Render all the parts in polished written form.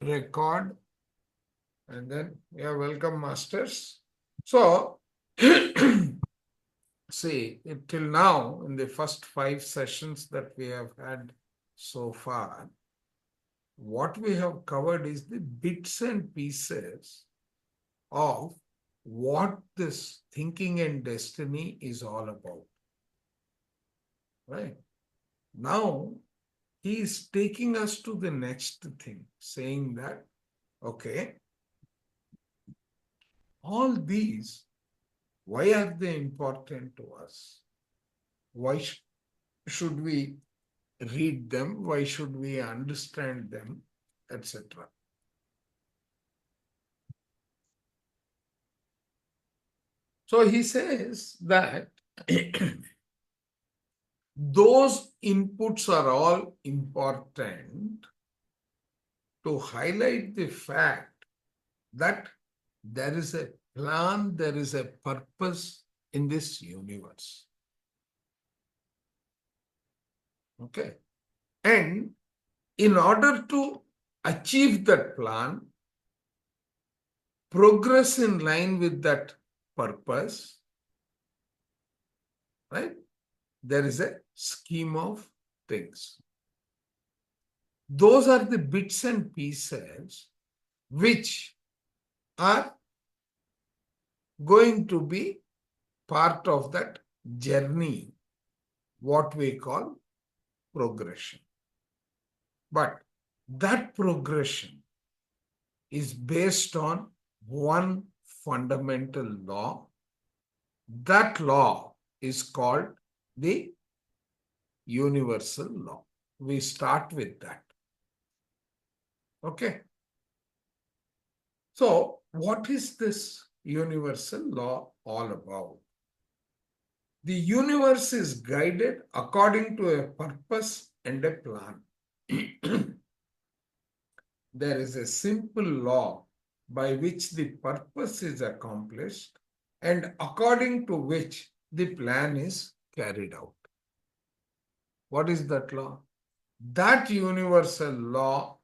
record, and then welcome, masters. So, see, till now, in the first 5 sessions that we have had so far, what we have covered is the bits and pieces of what this thinking and destiny is all about. Right? Now, he is taking us to the next thing, saying that, okay, all these, why are they important to us? Why should we read them? Why should we understand them? Etc. So he says that those inputs are all important to highlight the fact that there is a plan, there is a purpose in this universe. Okay. And in order to achieve that plan, progress in line with that purpose, right? There is a scheme of things. Those are the bits and pieces which are going to be part of that journey, what we call progression. But that progression is based on one fundamental law. That law is called the universal law. We start with that. Okay. So, what is this universal law all about? The universe is guided according to a purpose and a plan. There is a simple law by which the purpose is accomplished and according to which the plan is carried out. What is that law? That universal law,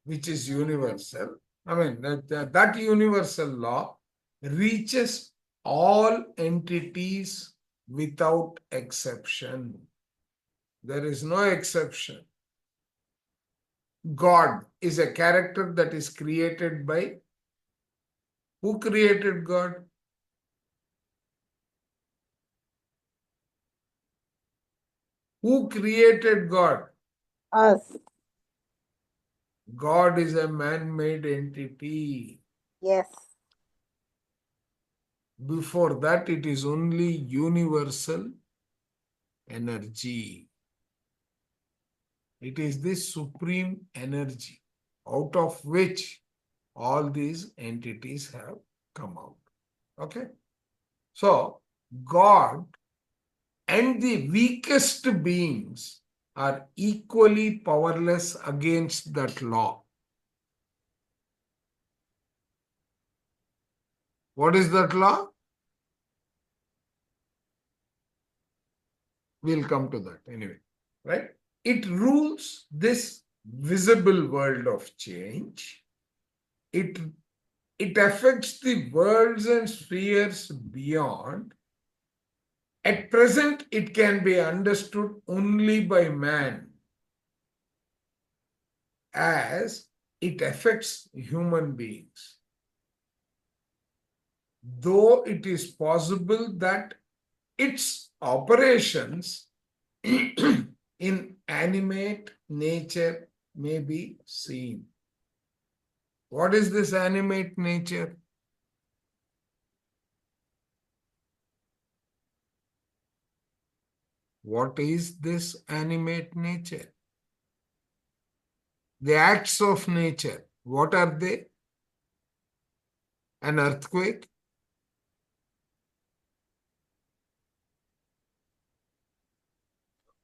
which is universal, that universal law reaches all entities without exception. There is no exception. God is a character that is created by who created God? Who created God? Us. God is a man-made entity. Yes. Before that, it is only universal energy. It is this supreme energy out of which all these entities have come out. Okay? So, God and the weakest beings are equally powerless against that law. What is that law? We'll come to that anyway, right? It rules this visible world of change. It affects the worlds and spheres beyond. At present, it can be understood only by man as it affects human beings. Though it is possible that its operations in animate nature may be seen. What is this animate nature? What is this animate nature? The acts of nature, what are they? An earthquake?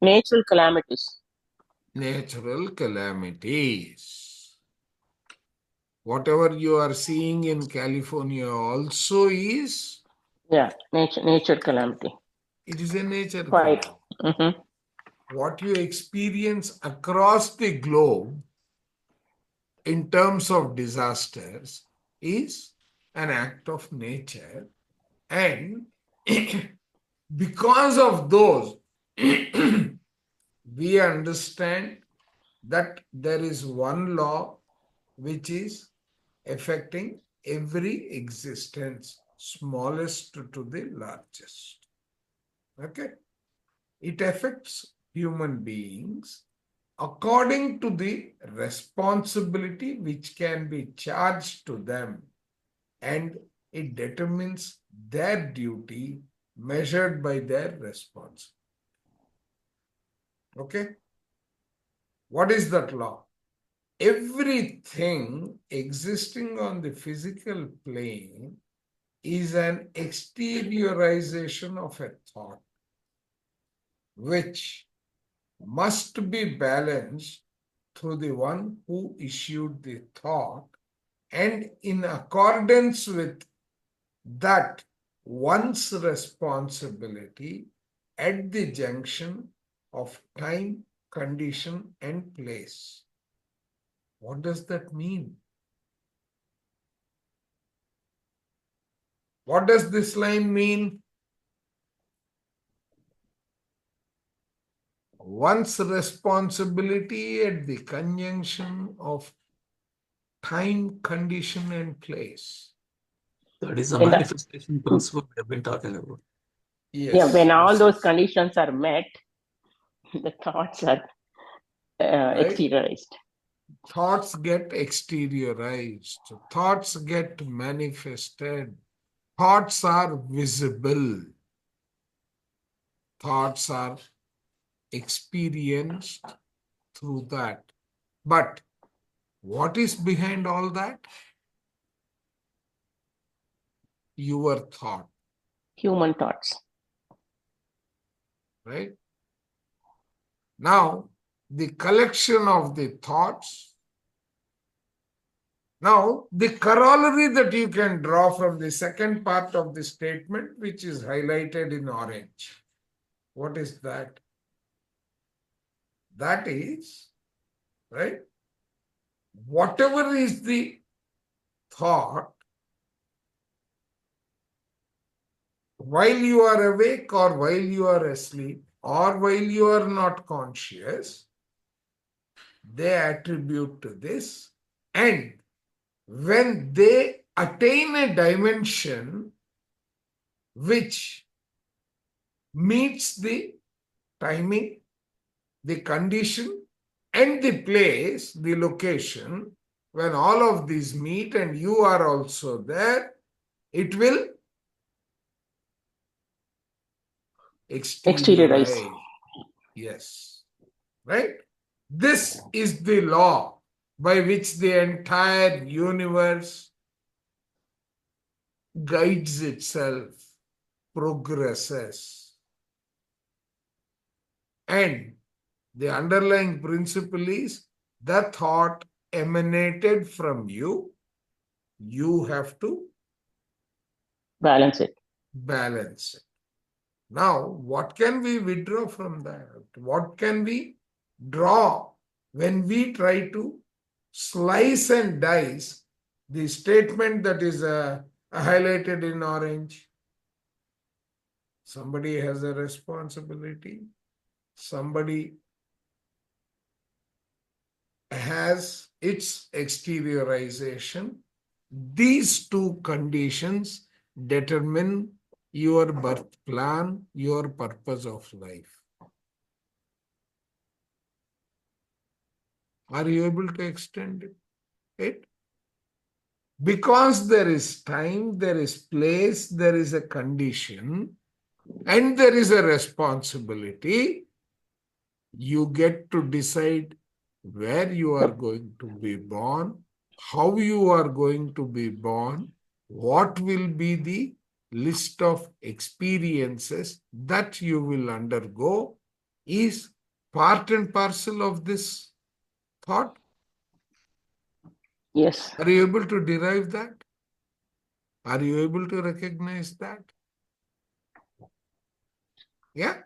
Natural calamities. Natural calamities. Whatever you are seeing in California also is? Yeah, nature calamity. It is a nature Quite. calamity. Mm-hmm. what you experience across the globe in terms of disasters is an act of nature. And because of those, we understand that there is one law which is affecting every existence, smallest to the largest. Okay? It affects human beings according to the responsibility which can be charged to them, and it determines their duty measured by their response. Okay? What is that law? Everything existing on the physical plane is an exteriorization of a thought, which must be balanced through the one who issued the thought, and in accordance with that one's responsibility at the junction of time, condition, and place. What does that mean? What does this line mean? One's responsibility at the conjunction of time, condition, and place. That is the And manifestation principle we have been talking about. Yes. yeah, when all yes, those yes. conditions are met, the thoughts are exteriorized. Thoughts get exteriorized. Thoughts get manifested. Thoughts are visible. Thoughts are experienced through that. But what is behind all that? Your thought, Human thoughts. right? Now, the collection of the thoughts. Now, the corollary that you can draw from the second part of the statement, which is highlighted in orange. What is that? That is, right? Whatever is the thought, while you are awake or while you are asleep or while you are not conscious, they attribute to this. And when they attain a dimension which meets the timing, the condition, and the place, the location, when all of these meet and you are also there, it will exteriorize. Yes. Right? This is the law by which the entire universe guides itself, progresses. And the underlying principle is the thought emanated from you. You have to Balance it. balance it. Now, what can we withdraw from that? What can we draw when we try to slice and dice the statement that is highlighted in orange? Somebody has a responsibility. Somebody has its exteriorization. These two conditions determine your birth plan, your purpose of life. Are you able to extend it? Because there is time, there is place, there is a condition, and there is a responsibility, you get to decide where you are going to be born, how you are going to be born, what will be the list of experiences that you will undergo is part and parcel of this thought. Yes. Are you able to derive that? Are you able to recognize that? Yeah?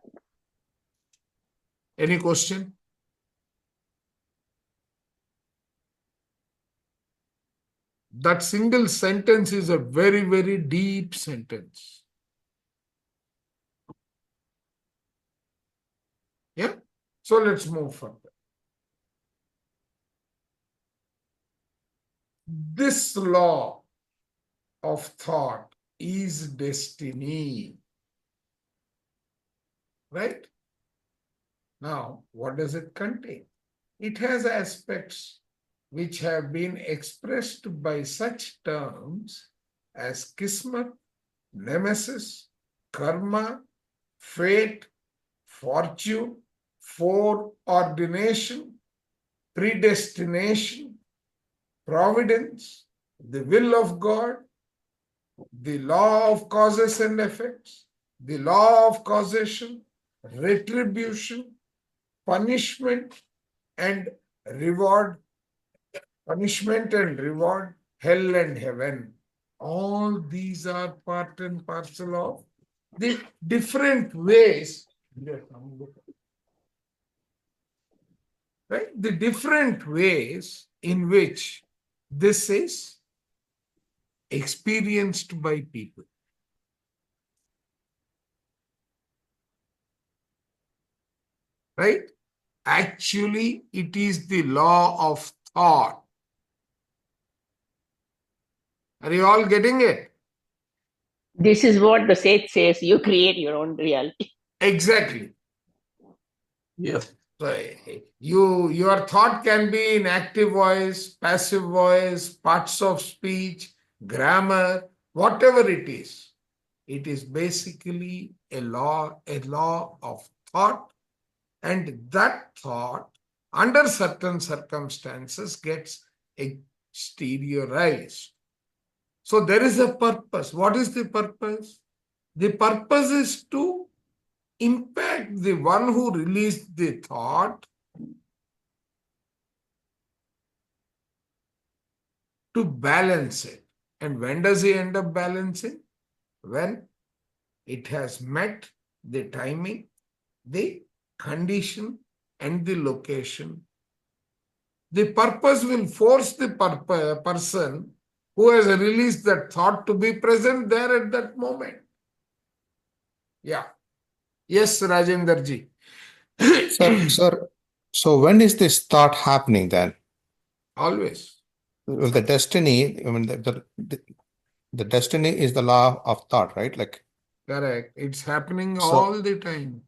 Any question? That single sentence is a very, very deep sentence. Yeah? So let's move further. This law of thought is destiny. Right? Now, what does it contain? It has aspects which have been expressed by such terms as kismet, nemesis, karma, fate, fortune, foreordination, predestination, providence, the will of God, the law of causes and effects, the law of causation, retribution, punishment and reward, punishment and reward, hell and heaven. All these are part and parcel of the different ways, right? The different ways in which this is experienced by people. Right? Actually, it is the law of thought. Are you all getting it? This is what the Seth says, you create your own reality. Exactly. Yeah. So your thought can be in active voice, passive voice, parts of speech, grammar, whatever it is. It is basically a law of thought, and that thought, under certain circumstances, gets exteriorized. So there is a purpose. What is the purpose? The purpose is to impact the one who released the thought to balance it. And when does he end up balancing? When it has met the timing, the condition, and the location. The purpose will force the person who has released that thought to be present there at that moment. Yeah. Yes, Rajendra ji. Sir, so when is this thought happening then? Always. Well, the destiny, I mean, the destiny is the law of thought, right? Like, Correct. It's happening So- all the time.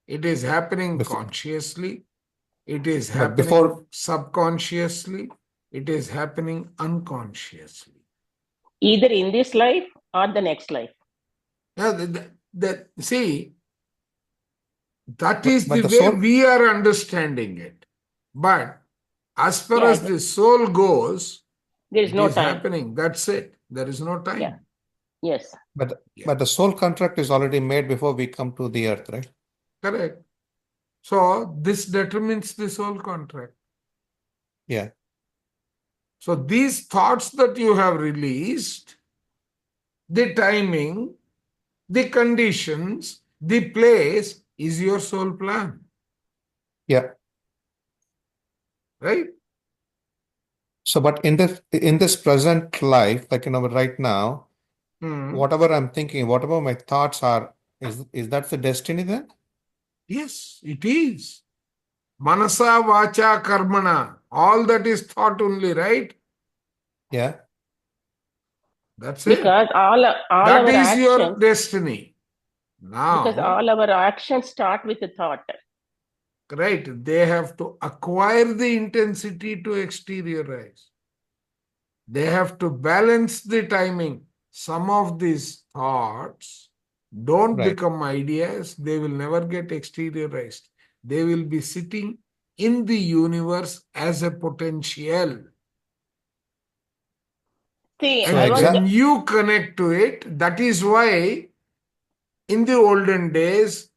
It is happening Before- consciously. It is But happening before- subconsciously. It is happening unconsciously. Either in this life or the next life. Yeah, see, that is but the the way soul- we are understanding it. But as far Yeah, as the soul goes, there is it no is time. happening. That's it. There is no time. Yeah. Yes. but Yeah. but the soul contract is already made before we come to the earth, right? Correct. So this determines the soul contract. Yeah. So these thoughts that you have released, the timing, the conditions, the place is your soul plan. Yeah. Right? So, but in this present life, like right now, Hmm. whatever I'm thinking, whatever my thoughts are, is that the destiny then? Yes, it is. Manasa, vacha, karmana. All that is thought only, right? Yeah. That's it. Because all That our is your actions, destiny. because Now, all our actions start with a thought. right, they have to acquire the intensity to exteriorize. They have to balance the timing. Some of these thoughts don't Right. become ideas, they will never get exteriorized. They will be sitting in the universe as a potential. See, So I And was when you connect to it, that is why in the olden days,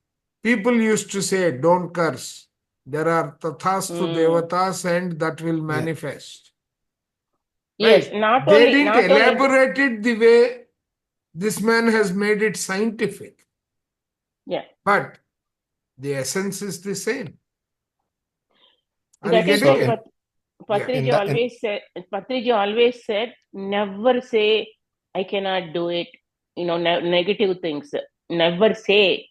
people used to say, don't curse. There are tathastu devatas and that will manifest. yes, Right? not They only didn't not only elaborate it the way this man has made it scientific. yeah. But The essence is the same. Are That you is getting what it? Patriji always said, never say, I cannot do it, negative things. Never say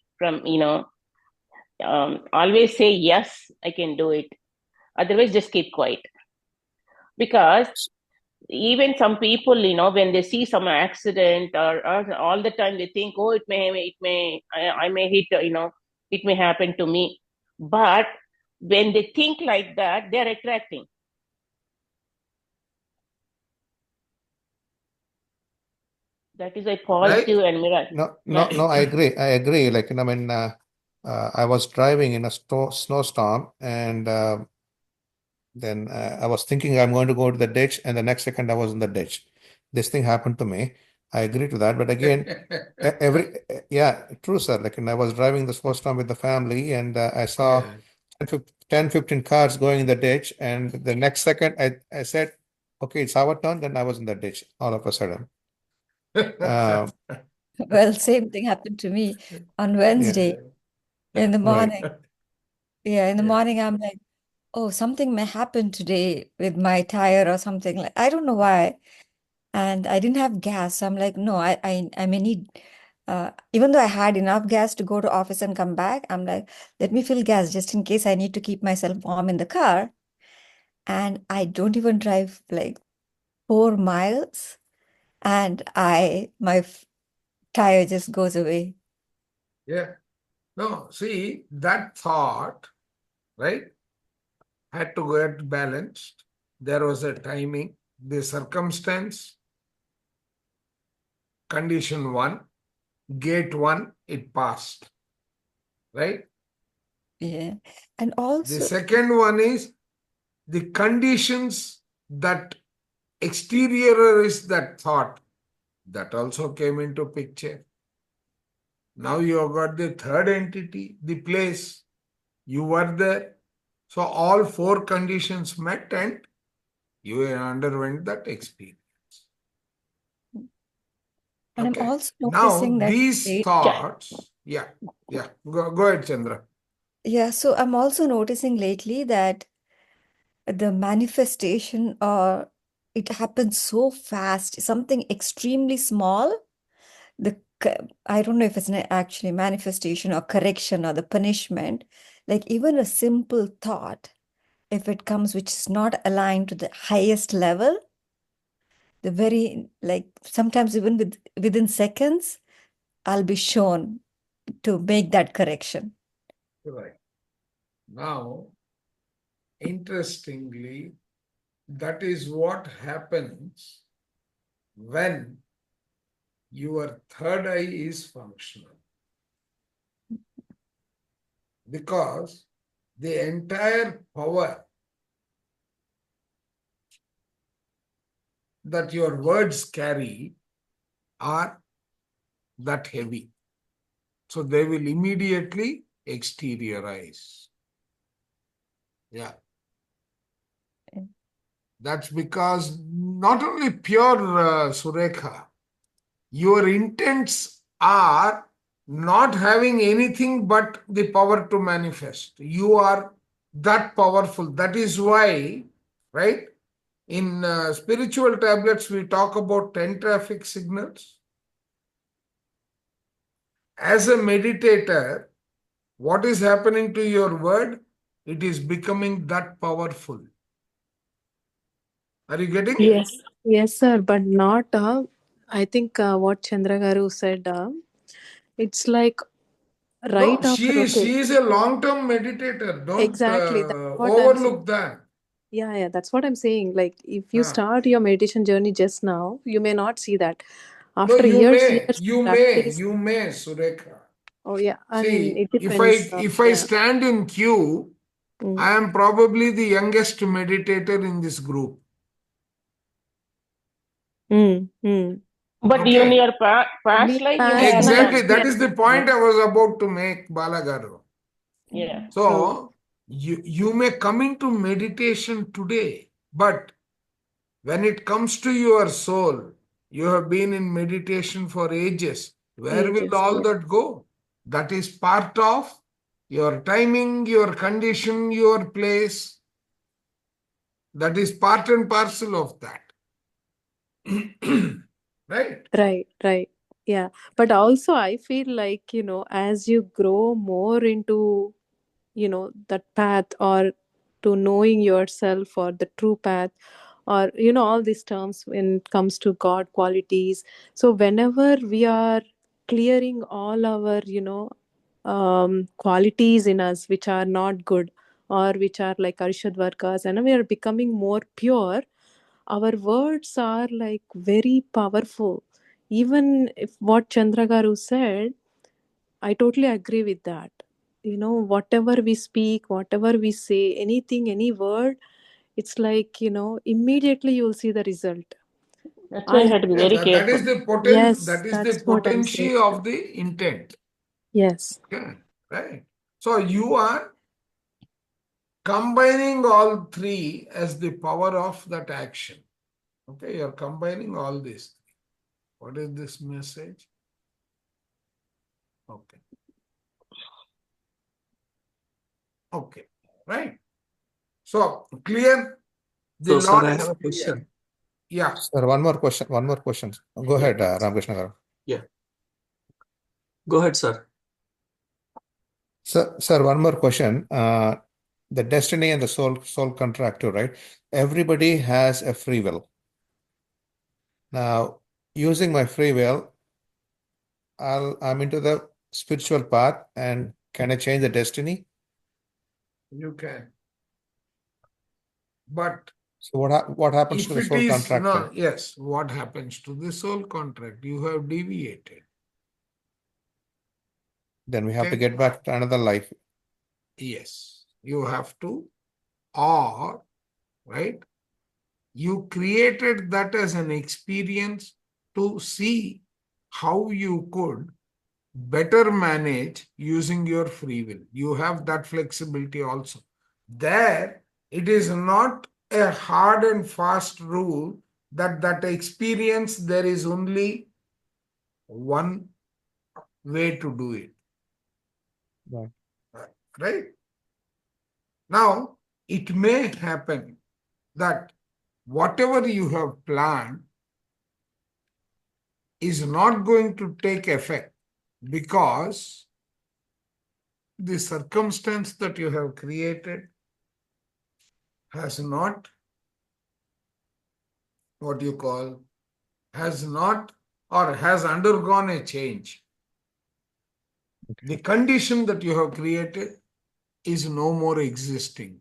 always say, yes, I can do it. Otherwise, just keep quiet. Because even some people, when they see some accident or all the time they think, oh, I may hit, it may happen to me. But when they think like that, they're attracting. That is a positive and mirror. No, I agree. Like, I was driving in a snowstorm, and then I was thinking I'm going to go to the ditch, and the next second I was in the ditch. This thing happened to me. I agree to that, but again, yeah, true, sir. Like, and I was driving the snowstorm with the family, and I saw Yeah. 10, 15 cars going in the ditch, and the next second I said, okay, it's our turn. Then I was in the ditch all of a sudden. Well, same thing happened to me on Wednesday in the morning. Yeah, in the Yeah. morning, I'm like, oh, something may happen today with my tire or something. Like, I don't know why. And I didn't have gas. So I'm like, no, I may need, even though I had enough gas to go to office and come back, I'm like, let me fill gas just in case I need to keep myself warm in the car. And I don't even drive like 4 miles, and my tire just goes away. Yeah. No, see, that thought, right, had to get balanced. There was a timing, the circumstance, condition one, gate one, it passed, right? Yeah. And The also, second one is the conditions that exteriorize that thought. That also came into picture. Now you have got the third entity, the place. You were there. So all four conditions met and you underwent that experience. and I'm Okay. also Now noticing that these they, thoughts, yeah. Go ahead, Chandra. yeah, so I'm also noticing lately that the manifestation or it happens so fast, something extremely small, I don't know if it's an actually manifestation or correction or the punishment, like even a simple thought, if it comes which is not aligned to the highest level, the very like sometimes even within seconds, I'll be shown to make that correction. Right. Now, interestingly, that is what happens when your third eye is functional. Because the entire power that your words carry are that heavy. So they will immediately exteriorize. Yeah. That's because not only pure Surekha, your intents are not having anything but the power to manifest. You are that powerful. That is why, right? In spiritual tablets, we talk about 10 traffic signals. As a meditator, what is happening to your word? It is becoming that powerful. Are you getting it? Yes, sir, but not. I think what Chandra Garu said, it's like right No, after. Okay, she is a long-term meditator. Don't exactly. That's what I'm saying. overlook that. Yeah, that's what I'm saying. Like, if you Ah. start your meditation journey just now, you may not see that. No, After you years, may, practice. you may, Surekha. Oh yeah, I mean, See, it depends. if I stand in queue, I am probably the youngest meditator in this group. But Okay. in your past life, you have Exactly. done. That is the point I was about to make, Balagaru. Yeah. So you may come into meditation today, but when it comes to your soul, you have been in meditation for ages. Where will all that go? That is part of your timing, your condition, your place. That is part and parcel of that. Right? Right. Yeah. But also, I feel like, as you grow more into, that path, or to knowing yourself, or the true path, or, all these terms when it comes to God qualities. So, whenever we are clearing all our, qualities in us which are not good, or which are like Arishadvargas, and we are becoming more pure, our words are like very powerful. Even if what Chandragaru said, I totally agree with that. Whatever we speak, whatever we say, anything, any word, it's like, immediately you'll see the result. That's why you have to be Yes, very that is careful. the Yes, that is the that's what I'm saying. potency of the intent. Yes. Okay, right. So you are combining all three as the power of that action. Okay, you're combining all this. What is this message? Okay. Okay, right. So clear? The So, sir, law I is have a clear. question. Yeah. Sir, one more question. Go Yeah. ahead, Ramakrishna Garu. Yeah. Go ahead, sir. Sir, one more question. The destiny and the soul contract too, right? Everybody has a free will. Now, using my free will, I'm into the spiritual path, and can I change the destiny? You can. But So what happens if to the it soul is contract no, then? yes, what happens to the soul contract? You have deviated. Then we have to Okay. get back to another life. Yes, you have to, or right, you created that as an experience to see how you could better manage using your free will. You have that flexibility also. There, it is not a hard and fast rule that experience there is only one way to do it. Right. Right? Now, it may happen that whatever you have planned is not going to take effect because the circumstance that you have created has not, what you call, has not or has undergone a change. The condition that you have created is no more existing.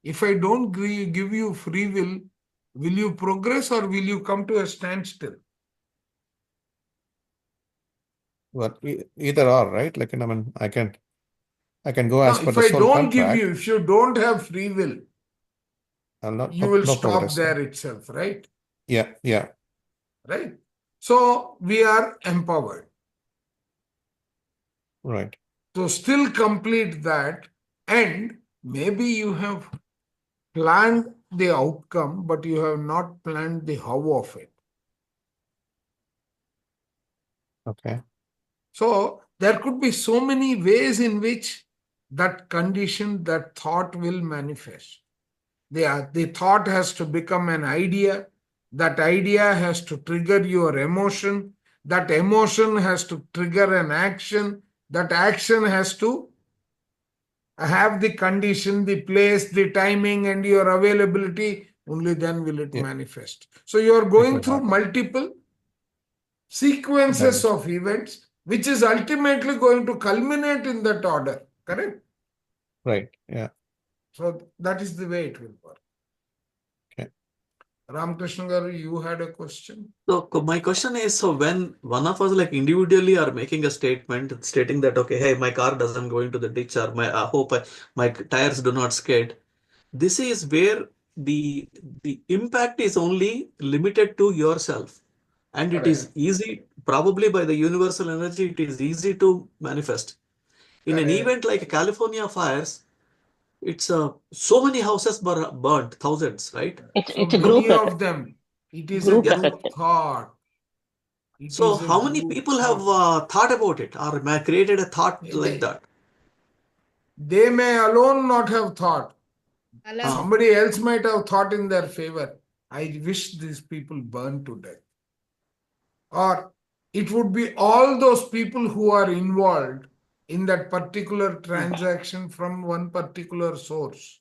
If I don't give you free will you progress or will you come to a standstill? Well, either or, right? Like, I mean, I can go No, as per if the I soul don't give contract. you, if you don't have free will, you will No stop progress. there itself, right? Yeah. Right? So we are empowered Right. to still complete that, and maybe you have planned the outcome, but you have not planned the how of it. Okay. So there could be so many ways in which that condition, that thought will manifest. The thought has to become an idea. That idea has to trigger your emotion. That emotion has to trigger an action. That action has to have the condition, the place, the timing, and your availability. Only then will it Yeah. manifest. So you are going will through happen. multiple sequences of events, which is ultimately going to culminate in that order. Correct? Right. Yeah. So that is the way it will work. Okay. Ramakrishna Garu, you had a question? So my question is, so when one of us like individually are making a statement stating that, okay, hey, my car doesn't go into the ditch, or my tires do not skid, this is where the impact is only limited to yourself. And it is easy, probably by the universal energy, it is easy to manifest. In an event like California fires, it's so many houses were burnt, thousands, right? It's So a group many effect. of them. It is a Group group effect. thought. It So is a how many group people have thought. thought about it or created a thought like They- that? they may alone not have thought. Alas, Somebody else might have thought in their favor. I wish these people burn to death. Or it would be all those people who are involved in that particular transaction from one particular source.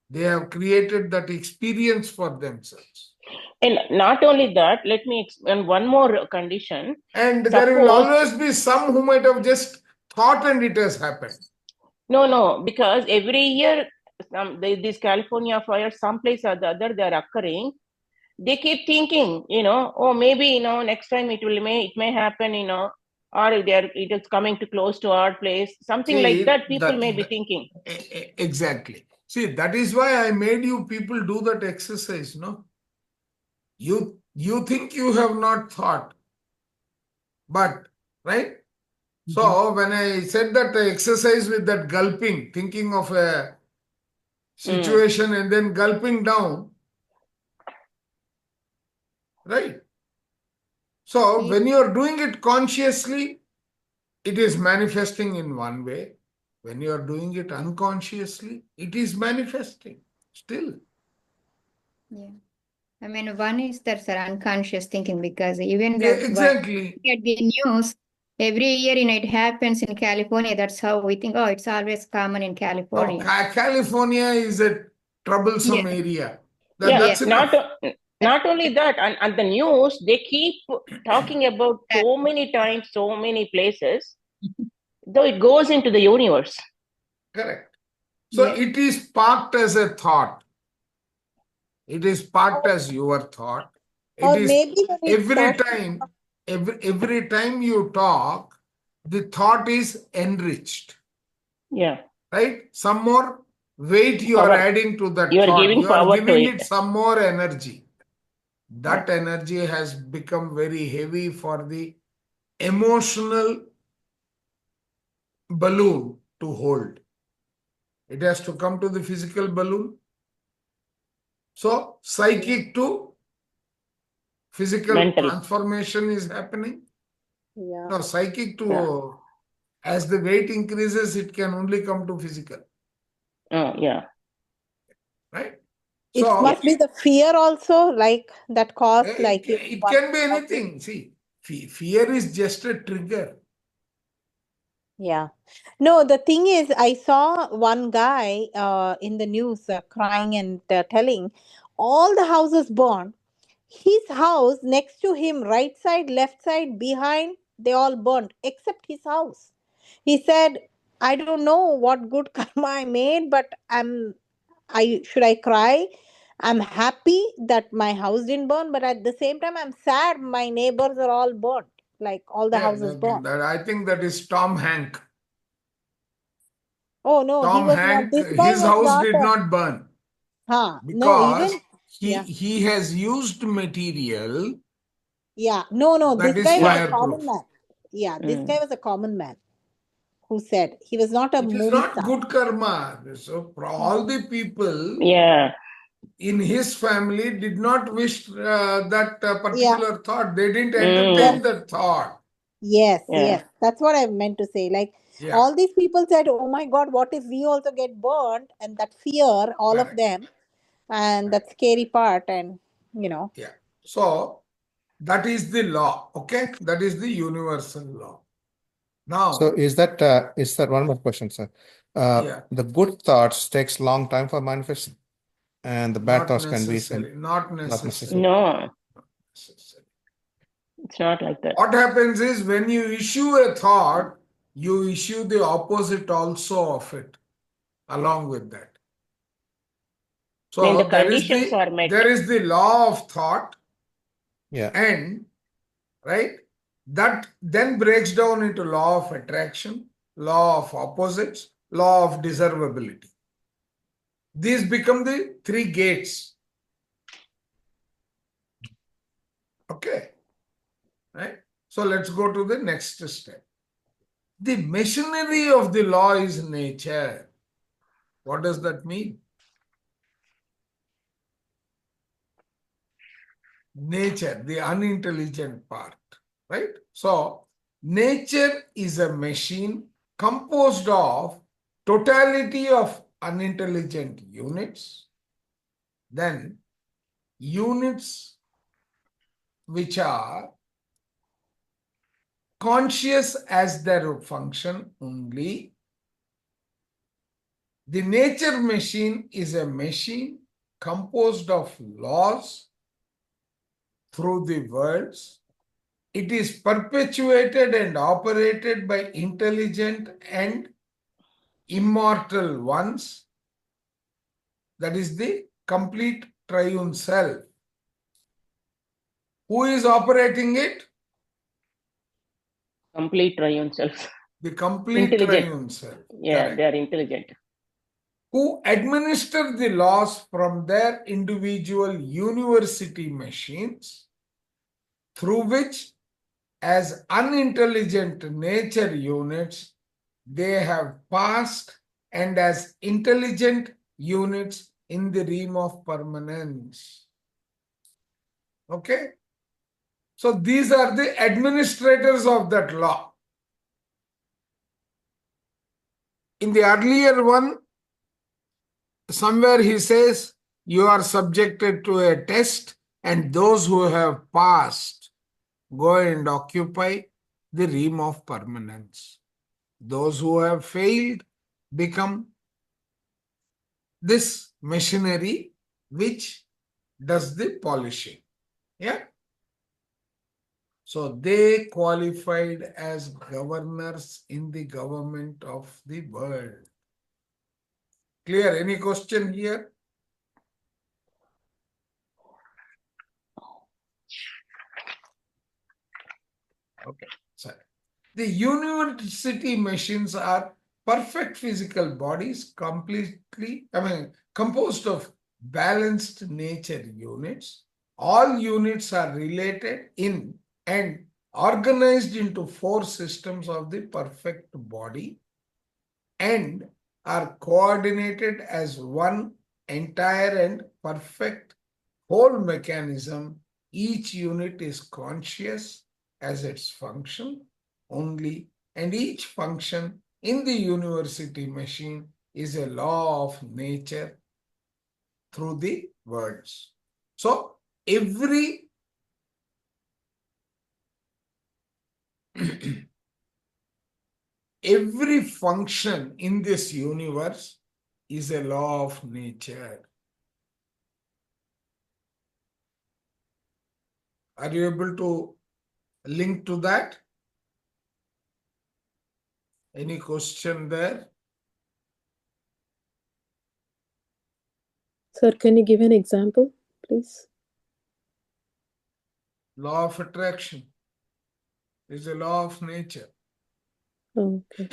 They have created that experience for themselves. And not only that, let me explain one more condition. And there will Suppose- always be some who might have just thought and it has happened. No, because every year these California fires, someplace or the other, they're occurring. They keep thinking, oh, maybe, next time it may happen, or it is coming too close to our place. Something See, like that people that- may be that- thinking. Exactly. See, that is why I made you people do that exercise, no? You think you have not thought, but, right? So when I said that exercise with that gulping, thinking of a situation and then gulping down, right? So when you are doing it consciously, it is manifesting in one way. When you are doing it unconsciously, it is manifesting still. Yeah. I mean, one is that sir, unconscious thinking because even Yeah, that exactly. at the news, every year it happens in California. That's how we think, oh, it's always common in Now, California. California is a troublesome Yeah. area. Yeah, That's enough. not only that, and the news, they keep talking about so many times, so many places, though it goes into the universe. Correct. So Yeah. it is parked as a thought. It is parked as your thought. It Or is maybe when we every talk time, every time you talk, the thought is enriched, Yeah. right? Some more weight you are Power. adding to that You are thought. giving You are power to giving it. it some more energy. That energy has become very heavy for the emotional balloon to hold. It has to come to the physical balloon. So psychic to physical Mental. transformation is happening. Yeah. No, psychic to, Yeah. as the weight increases, it can only come to physical, Yeah. right? It So must be the fear also, like that caused, like you it can be anything. See, fear is just a trigger. Yeah. No, the thing is, I saw one guy in the news crying and telling all the houses burned. His house next to him, right side, left side, behind, they all burned except his house. He said, I don't know what good karma I made, but should I cry? I'm happy that my house didn't burn, but at the same time, I'm sad my neighbors are all burnt, like all the houses burned. I think that is Tom Hanks. Oh no, he Tom was not. Hanks, This guy his was house not did a, not burn no, because even yeah. he has used material Yeah, no, that this is guy was a fireproof. common man. Yeah, this Mm. guy was a common man who said he was not a It is movie not star. good karma. So for all the people Yeah. in his family did not wish that Yeah, particular thought. They didn't Mm. entertain that thought. yes, Yeah. yes. That's what I meant to say. Like Yeah, all these people said, "Oh my God, what if we also get burned?" And that fear, all of correct. them, and Right. that scary part, and you know, Yeah. So that is the law. Okay, that is the universal law. So Now, is that one more question, sir? yeah, The good thoughts takes long time for manifest, and the bad not thoughts can be necessary. Not not necessary. necessary. No, Necessary. it's not like that. What happens is when you issue a thought, you issue the opposite also of it along with that. When the So conditions are met. there is the law of thought, Yeah. and right, that then breaks down into law of attraction, law of opposites, law of deservability. These become the three gates. Okay, right? So let's go to the next step. The machinery of the law is nature. What does that mean? Nature, the unintelligent part, right? So nature is a machine composed of totality of unintelligent units, then units which are conscious as their function only. The nature machine is a machine composed of laws through the worlds. It is perpetuated and operated by intelligent and immortal ones. That is the complete triune self. Who is operating it? Complete triune self. The complete Intelligent. triune self. Yeah, Correct. they are intelligent. Who administer the laws from their individual university machines, through which, as unintelligent nature units, they have passed, and as intelligent units in the realm of permanence. Okay? So these are the administrators of that law. In the earlier one, somewhere he says, you are subjected to a test, and those who have passed go and occupy the realm of permanence. Those who have failed become this machinery which does the polishing. Yeah. So they qualified as governors in the government of the world. Clear? Any question here? Okay. So the university machines are perfect physical bodies, composed of balanced nature units. All units are related in and organized into 4 systems of the perfect body and are coordinated as one entire and perfect whole mechanism. Each unit is conscious as its function only, and each function in the university machine is a law of nature through the words. So every every function in this universe is a law of nature. Are you able to link to that? Any question there? Sir, can you give an example, please? Law of attraction is a law of nature. Okay.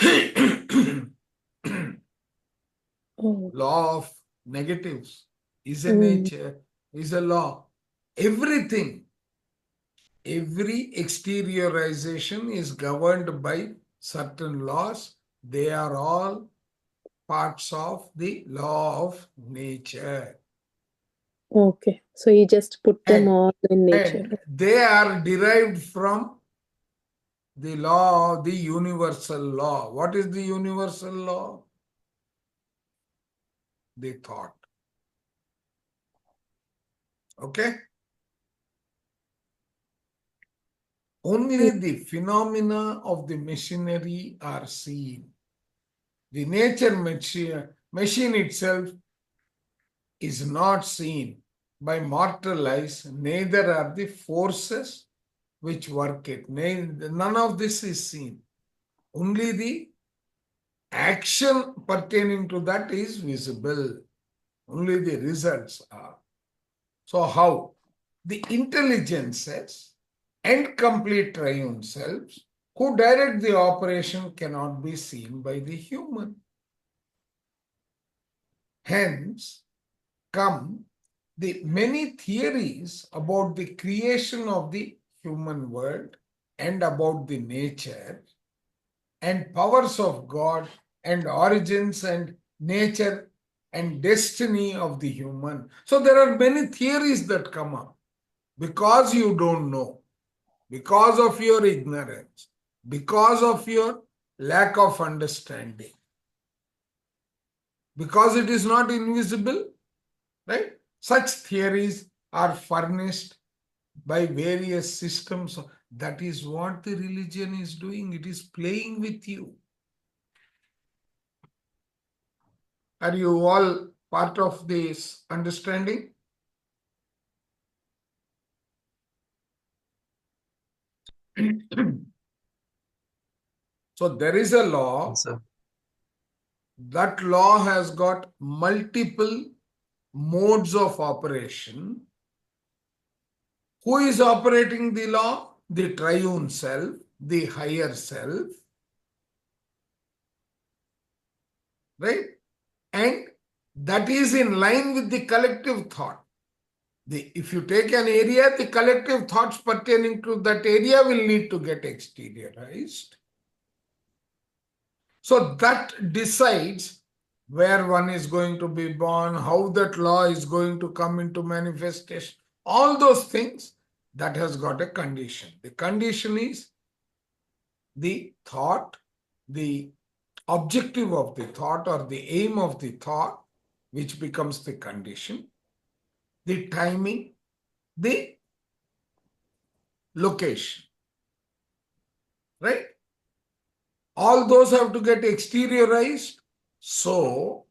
Oh. Law of negatives is a Mm. nature, is a law. Everything, every exteriorization is governed by certain laws. They are all parts of the law of nature. Okay. So you just put them And- all in nature. And they are derived from the law, the universal law. What is the universal law? The thought. Okay? Only the phenomena of the machinery are seen. The nature machine itself is not seen by mortal eyes, neither are the forces which work it. None of this is seen. Only the action pertaining to that is visible. Only the results are. So how? The intelligences and complete triune selves who direct the operation cannot be seen by the human. Hence come the many theories about the creation of the human world and about the nature and powers of God and origins and nature and destiny of the human. So there are many theories that come up because you don't know, because of your ignorance, because of your lack of understanding. because it is not invisible, right? Such theories are furnished by various systems. That is what the religion is doing. It is playing with you. Are you all part of this understanding? So there is a law. Yes, sir. That law has got multiple modes of operation. Who is operating the law? The triune self, the higher self, right? And that is in line with the collective thought. If you take an area, the collective thoughts pertaining to that area will need to get exteriorized. So that decides where one is going to be born, how that law is going to come into manifestation. All those things, that has got a condition. The condition is the thought, the objective of the thought or the aim of the thought, which becomes the condition, the timing, the location, right? All those have to get exteriorized, so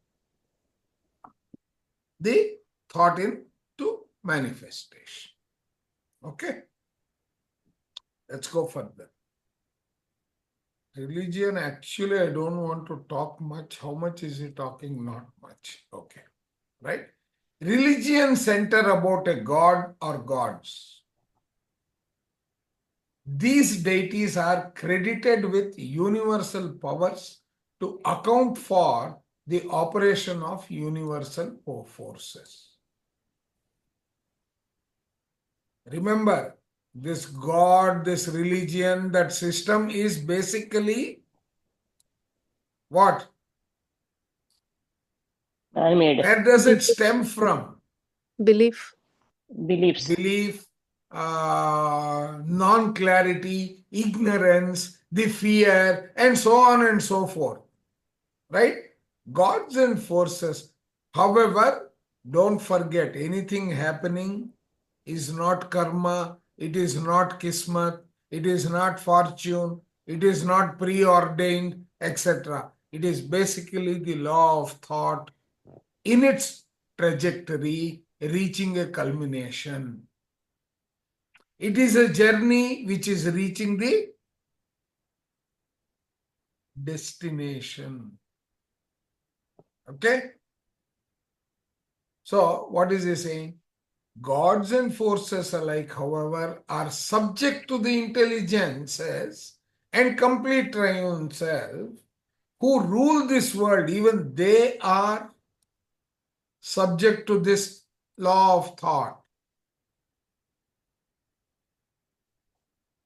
the thought into manifestation. Okay? Let's go further. Religion, actually, I don't want to talk much. How much is he talking? Not much. Okay. Right? Religion center about a god or gods. These deities are credited with universal powers to account for the operation of universal forces. Remember, this God, this religion, that system is basically what? Man-made Where does it stem from? Belief. beliefs. Belief, non-clarity, ignorance, the fear, and so on and so forth. Right? Gods and forces. However, don't forget, anything happening is not karma, it is not kismat, it is not fortune, it is not preordained, etc. It is basically the law of thought in its trajectory reaching a culmination. It is a journey which is reaching the destination. Okay? So, what is he saying? Gods and forces alike, however, are subject to the intelligences and complete triune self who rule this world. Even they are subject to this law of thought.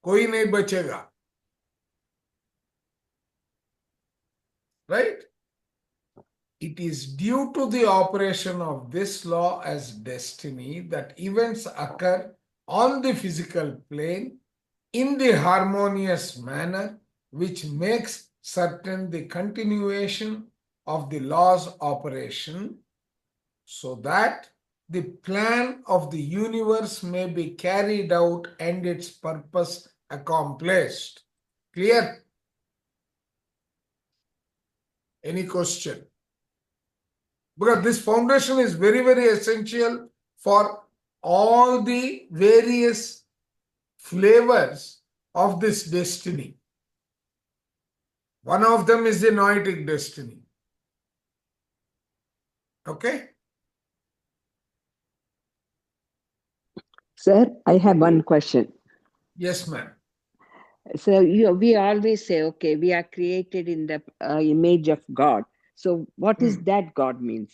कोई नहीं बचेगा. Right? It is due to the operation of this law as destiny that events occur on the physical plane in the harmonious manner which makes certain the continuation of the law's operation so that the plan of the universe may be carried out and its purpose accomplished. Clear? Any question? Because this foundation is very, very essential for all the various flavors of this destiny. One of them is the noetic destiny. Okay? Sir, I have one question. Yes, ma'am. So we always say, okay, we are created in the image of God. So what is that God means?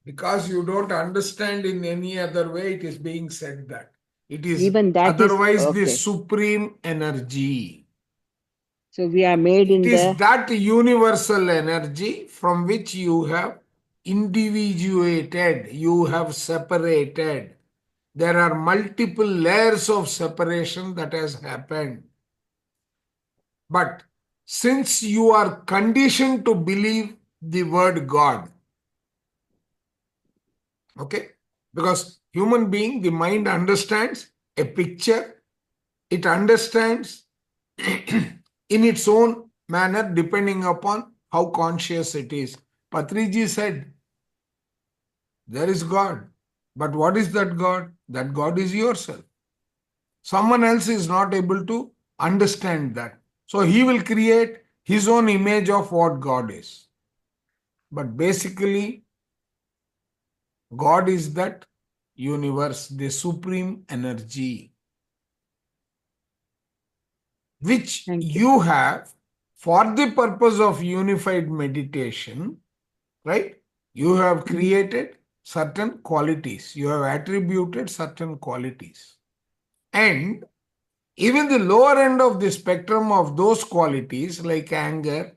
Because you don't understand in any other way, it is being said that. It is Even that is otherwise the okay. supreme energy. So we are made in It is the that universal energy from which you have individuated, you have separated. There are multiple layers of separation that has happened. But since you are conditioned to believe the word God. Okay? Because human being, the mind understands a picture, it understands in its own manner depending upon how conscious it is. Patriji said, there is God. But what is that God? That God is yourself. Someone else is not able to understand that. So he will create his own image of what God is. But basically, God is that universe, the supreme energy, which Thank you. you have for the purpose of unified meditation, right? You have created certain qualities, you have attributed certain qualities. And even the lower end of the spectrum of those qualities, like anger,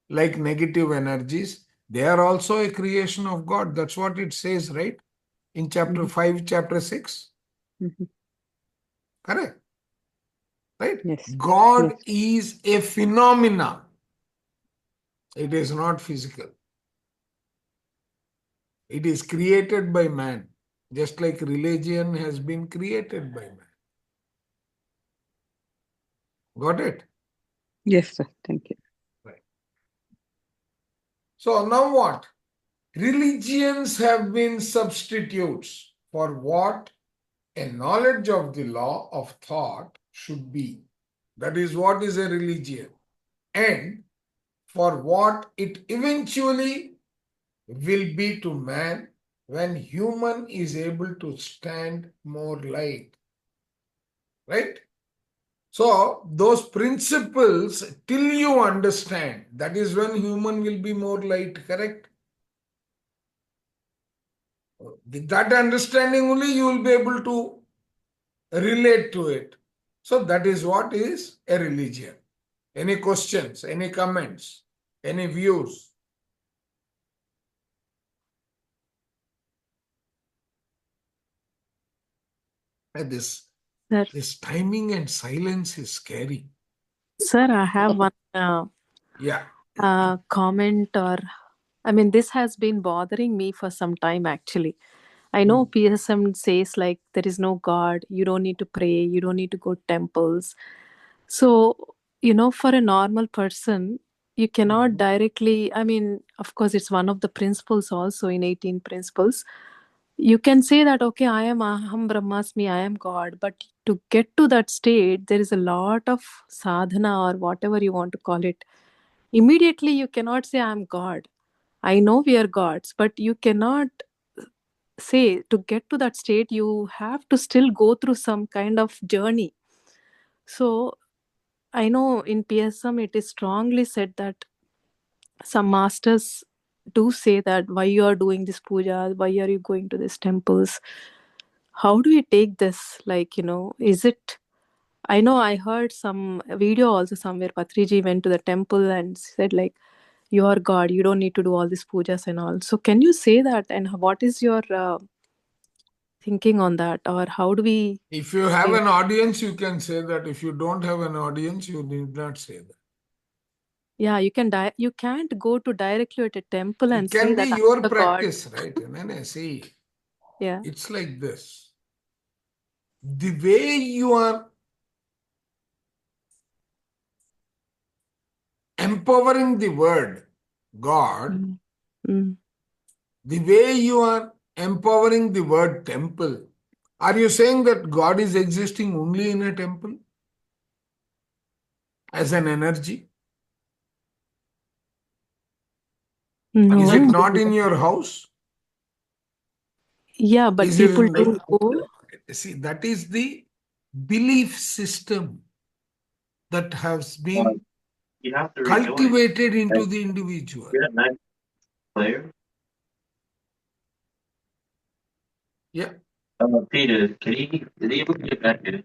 like negative energies, they are also a creation of God. That's what it says, right? In chapter Mhm. 5, chapter 6. Mhm. Correct? Right? Yes. God Yes. is a phenomena. It is not physical. It is created by man, just like religion has been created by man. Got it? Yes, sir. Thank you. Right. So now what? Religions have been substitutes for what a knowledge of the law of thought should be. That is what is a religion. And for what it eventually will be to man when human is able to stand more light. Right? So those principles, till you understand, that is when human will be more light, correct? With that understanding only you will be able to relate to it. So that is what is a religion. Any questions, any comments, any views? This Sir, timing and silence is scary. sir, I have one Yeah. comment, or I mean, this has been bothering me for some time actually. I know PSM says like there is no God, you don't need to pray, you don't need to go to temples. So, for a normal person, you cannot directly, I mean, of course, it's one of the principles also in 18 principles. You can say that, okay, I am Aham Brahmasmi, I am God. But to get to that state, there is a lot of sadhana or whatever you want to call it. Immediately, you cannot say, I am God. I know we are gods, but you cannot say to get to that state, you have to still go through some kind of journey. So, I know in PSM it is strongly said that some masters do say that why you are doing this puja, why are you going to these temples? How do we take this? Like, is it? I know I heard some video also somewhere Patriji went to the temple and said like, you are God, you don't need to do all these pujas and all. So can you say that? And what is your thinking on that? Or how do we If you have say? an audience, you can say that. If you don't have an audience, you need not say that. Yeah, you can't go to directly at a temple It and say can be that I'm your the God. practice, right? See, Yeah. it's like this. The way you are empowering the word God, Mm. Mm. the way you are empowering the word temple, are you saying that God is existing only in a temple as an energy? Is it No. not in your house? Yeah, but Is it people in do the, go. see, that is the belief system that has been You have to rejoin. cultivated into the individual. You're a nice player. Yeah. Peter, did he ever get back in?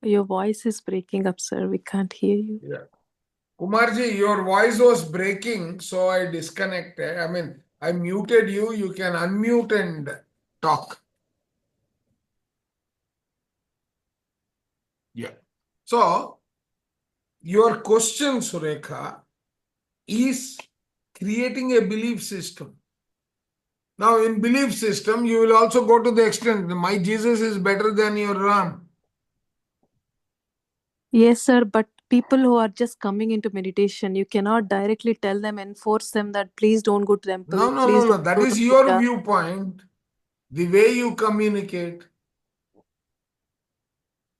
Your voice is breaking up, sir. We can't hear you. Yeah. Kumarji, your voice was breaking, so I disconnected. I muted you. You can unmute and talk. Yeah. So, your question, Surekha, is creating a belief system. Now, in belief system, you will also go to the extent, my Jesus is better than your Ram. Yes, sir, but people who are just coming into meditation, you cannot directly tell them and force them that please don't go to temple, please don't That go is to your puja. viewpoint. The way you communicate.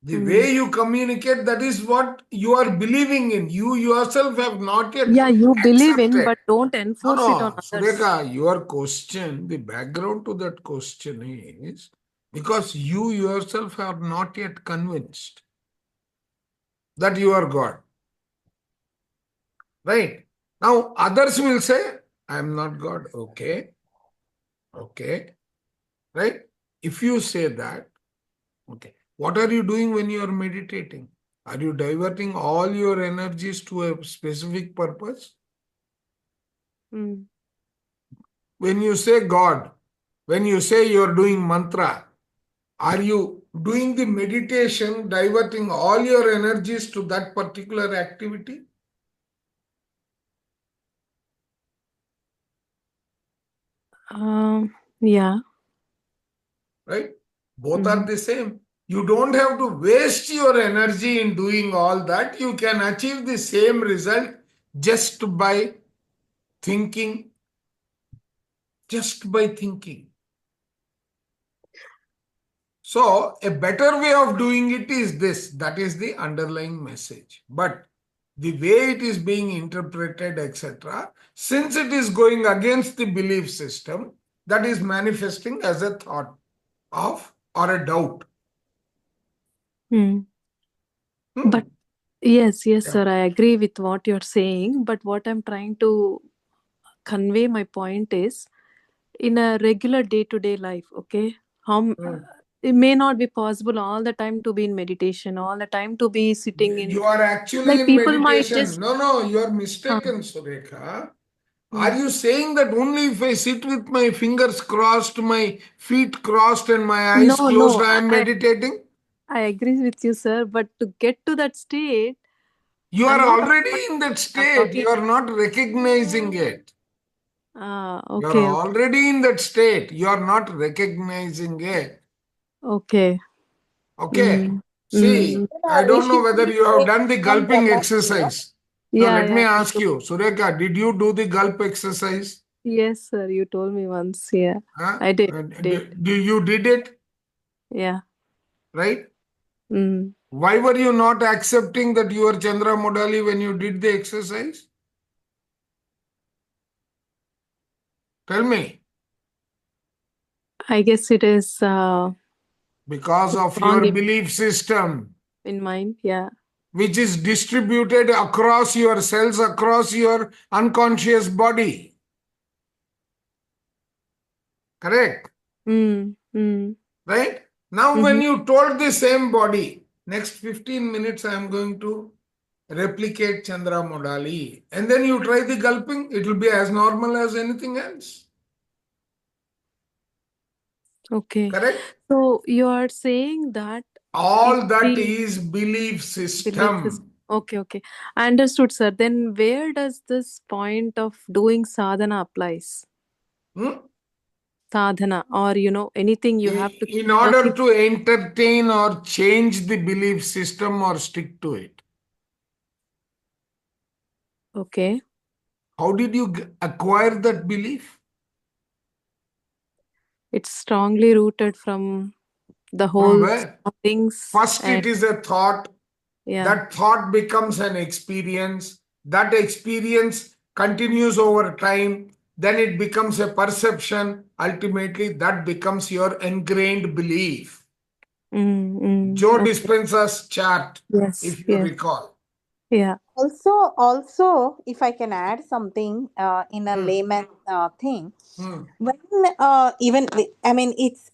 The way you communicate, that is what you are believing in. You yourself have not yet Yeah, you believe in, accepted. but don't enforce it on others. Sureka, your question, the background to that question is because you yourself are not yet convinced that you are God. Right? Now, others will say, I am not God. Okay. Okay. Right? If you say that, okay. What are you doing when you are meditating? Are you diverting all your energies to a specific purpose? Mm. When you say God, when you say you are doing mantra, are you doing the meditation, diverting all your energies to that particular activity? Yeah. Right? Both are the same. You don't have to waste your energy in doing all that. You can achieve the same result just by thinking. Just by thinking. So, a better way of doing it is this. That is the underlying message. But the way it is being interpreted, etc., since it is going against the belief system, that is manifesting as a thought of or a doubt. But yes, Yeah. sir, I agree with what you're saying. But what I'm trying to convey my point is in a regular day-to-day life, okay? It may not be possible all the time to be in meditation, all the time to be sitting in. You are actually Like in people might meditation. just No, you are mistaken, Surekha. Are you saying that only if I sit with my fingers crossed, my feet crossed, and my eyes closed, I am meditating? I agree with you, sir. But to get to that state, You I'm are not already about- in that I'm state. talking. You are not recognizing it. You are Okay. already in that state. You are not recognizing it. Okay. Okay. See, I don't know whether you have done the gulping exercise. Now, let me ask you, Surekha, did you do the gulp exercise? Yes, sir. You told me once. Yeah, Huh? I did. You did it? Yeah. Right? Why were you not accepting that you are Chandra Modali when you did the exercise? Tell me. I guess it is Because of strong your belief system, in mind. Yeah. which is distributed across your cells, across your unconscious body. Correct? Right? Now, when you told the same body, next 15 minutes I am going to replicate Chandra Modali, and then you try the gulping, it will be as normal as anything else. Okay. Correct? So you are saying that all that the is belief system. Okay. I understood, sir. Then where does this point of doing sadhana applies? Sadhana, or anything you have to in order to entertain or change the belief system or stick to it. Okay. How did you acquire that belief? It's strongly rooted from the From whole where? things. First, it is a thought. Yeah. That thought becomes an experience. That experience continues over time. Then it becomes a perception. Ultimately, that becomes your ingrained belief. Joe Dispenza's chart, if you recall. Yeah. Also, if I can add something in a layman thing, when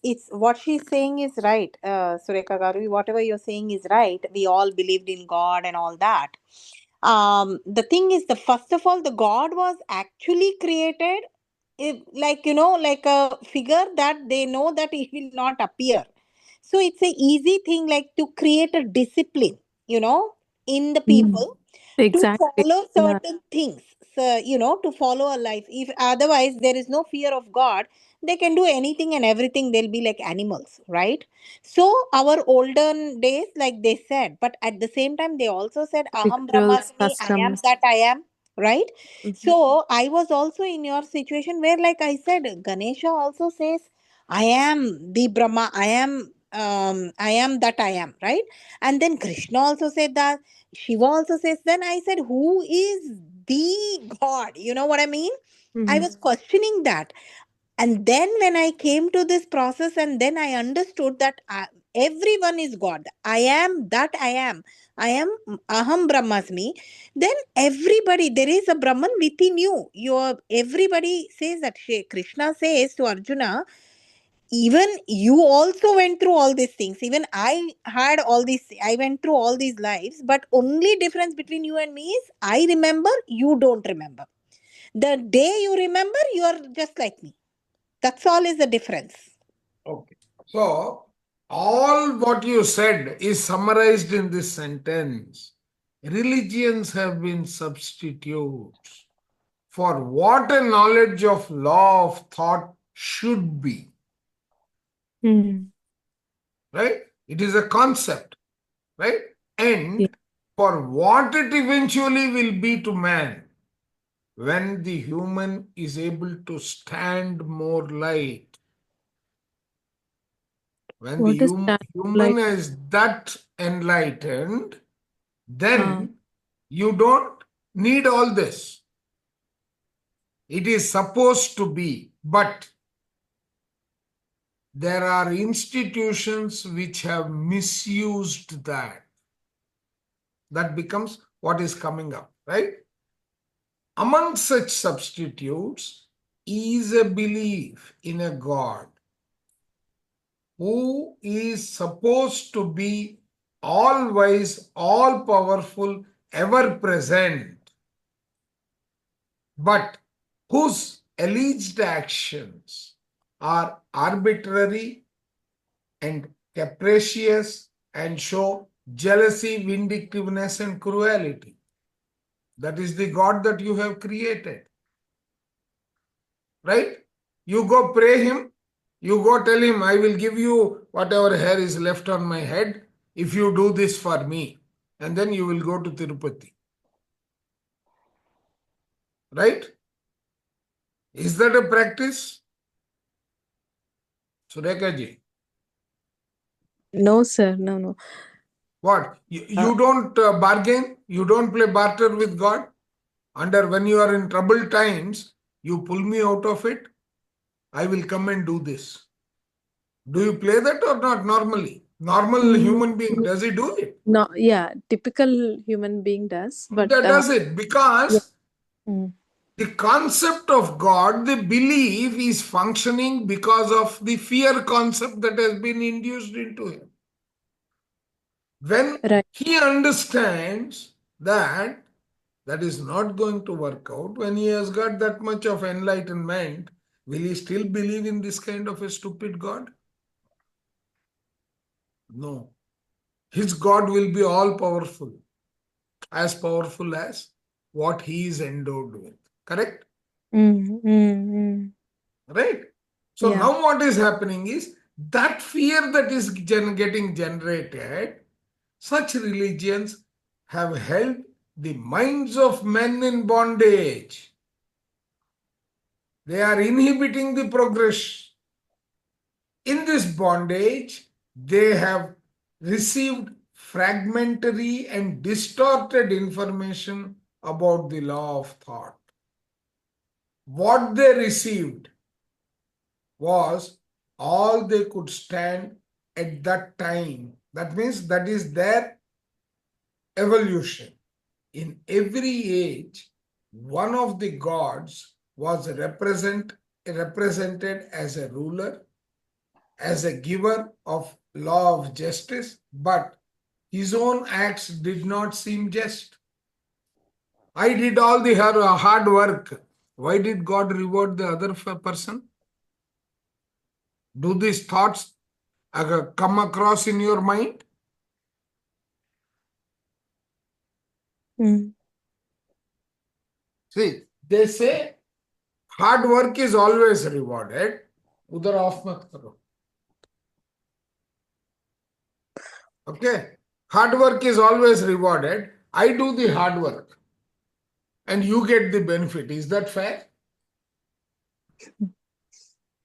it's what she's saying is right, Surekha Garu, whatever you're saying is right. We all believed in God and all that. The thing is, first of all, the God was actually created, like a figure that they know that it will not appear. So it's a easy thing, like to create a discipline, in the people. to Exactly. follow Yeah. certain things. So, to follow a life. If otherwise there is no fear of God, they can do anything and everything. They'll be like animals, right? So our olden days, like they said, but at the same time, they also said, Aham Rituals, Brahmasmi, I am customs. that I am, right? Mhm. So I was also in your situation where, like I said, Ganesha also says, I am the Brahma, I am that I am, right? And then Krishna also said that. Shiva also says, then I said, who is the God? You know what I mean? I Mhm. was questioning that. And then when I came to this process, and then I understood that everyone is God. I am that I am. I am Aham Brahmasmi. Then everybody, there is a Brahman within you. Everybody says that. Krishna says to Arjuna, even you also went through all these things. Even I had all these, I went through all these lives, but only difference between you and me is I remember, you don't remember. The day you remember, you are just like me. That's all is the difference. Okay. So, all what you said is summarized in this sentence. Religions have been substitutes for what a knowledge of law of thought should be. Mhm. Right? It is a concept. Right? And Yeah. for what it eventually will be to man when the human is able to stand more light. When the What is that human like? is that enlightened, Uh, then you don't need all this. It is supposed to be, but there are institutions which have misused that. That becomes what is coming up, right? Among such substitutes is a belief in a God who is supposed to be all wise, all powerful, ever present, but whose alleged actions are arbitrary and capricious and show jealousy, vindictiveness, and cruelty. That is the God that you have created. Right? You go pray him, you go tell him, I will give you whatever hair is left on my head if you do this for me. And then you will go to Tirupati. Right? Is that a practice? Sureka ji. no, sir. No. What? You don't bargain? You don't play barter with God? When you are in troubled times, you pull me out of it, I will come and do this. Do you play that or not normally? Normal human being, does he do it? No, yeah, typical human being does, but That does it yeah. because Mm. the concept of God, the belief is functioning because of the fear concept that has been induced into him. When Right. he understands that that is not going to work out, when he has got that much of enlightenment, will he still believe in this kind of a stupid God? No. His God will be all powerful as what he is endowed with. Correct? Right? So Yeah. now what is happening is that fear that is getting generated, such religions have held the minds of men in bondage. They are inhibiting the progress. In this bondage, they have received fragmentary and distorted information about the law of thought. What they received was all they could stand at that time. That means that is their evolution. In every age, one of the gods was represented as a ruler, as a giver of law of justice, but his own acts did not seem just. I did all the hard work. Why did God reward the other person? Do these thoughts come across in your mind? See, they say hard work is always rewarded. Udhar off mat karo. Okay. Hard work is always rewarded. I do the hard work and you get the benefit. Is that fair? Tell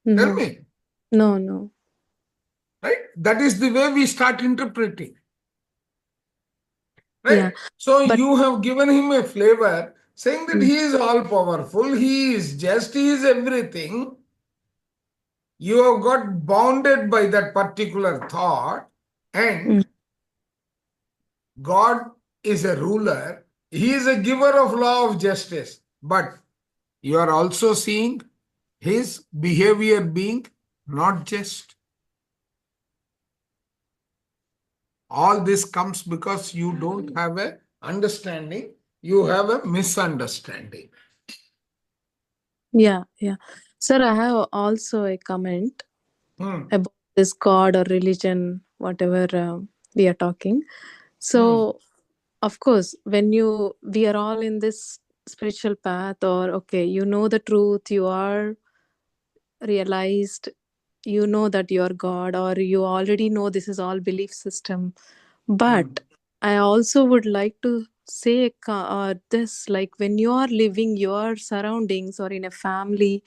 No, me. no. Right? That is the way we start interpreting. Right? Yeah, So but you have given him a flavor saying that mm, he is all powerful, he is just, he is everything. You have got bounded by that particular thought, and mm, God is a ruler. He is a giver of law of justice. But you are also seeing his behavior being not just. All this comes because you don't have a understanding. You have a misunderstanding. yeah. Sir, I have also a comment Hmm. about this God or religion, whatever we are talking. So, of course, when we are all in this spiritual path, or okay, you know the truth, you are realized, you know that you are God, or you already know this is all belief system. But I also would like to say this, like when you are living your surroundings or in a family,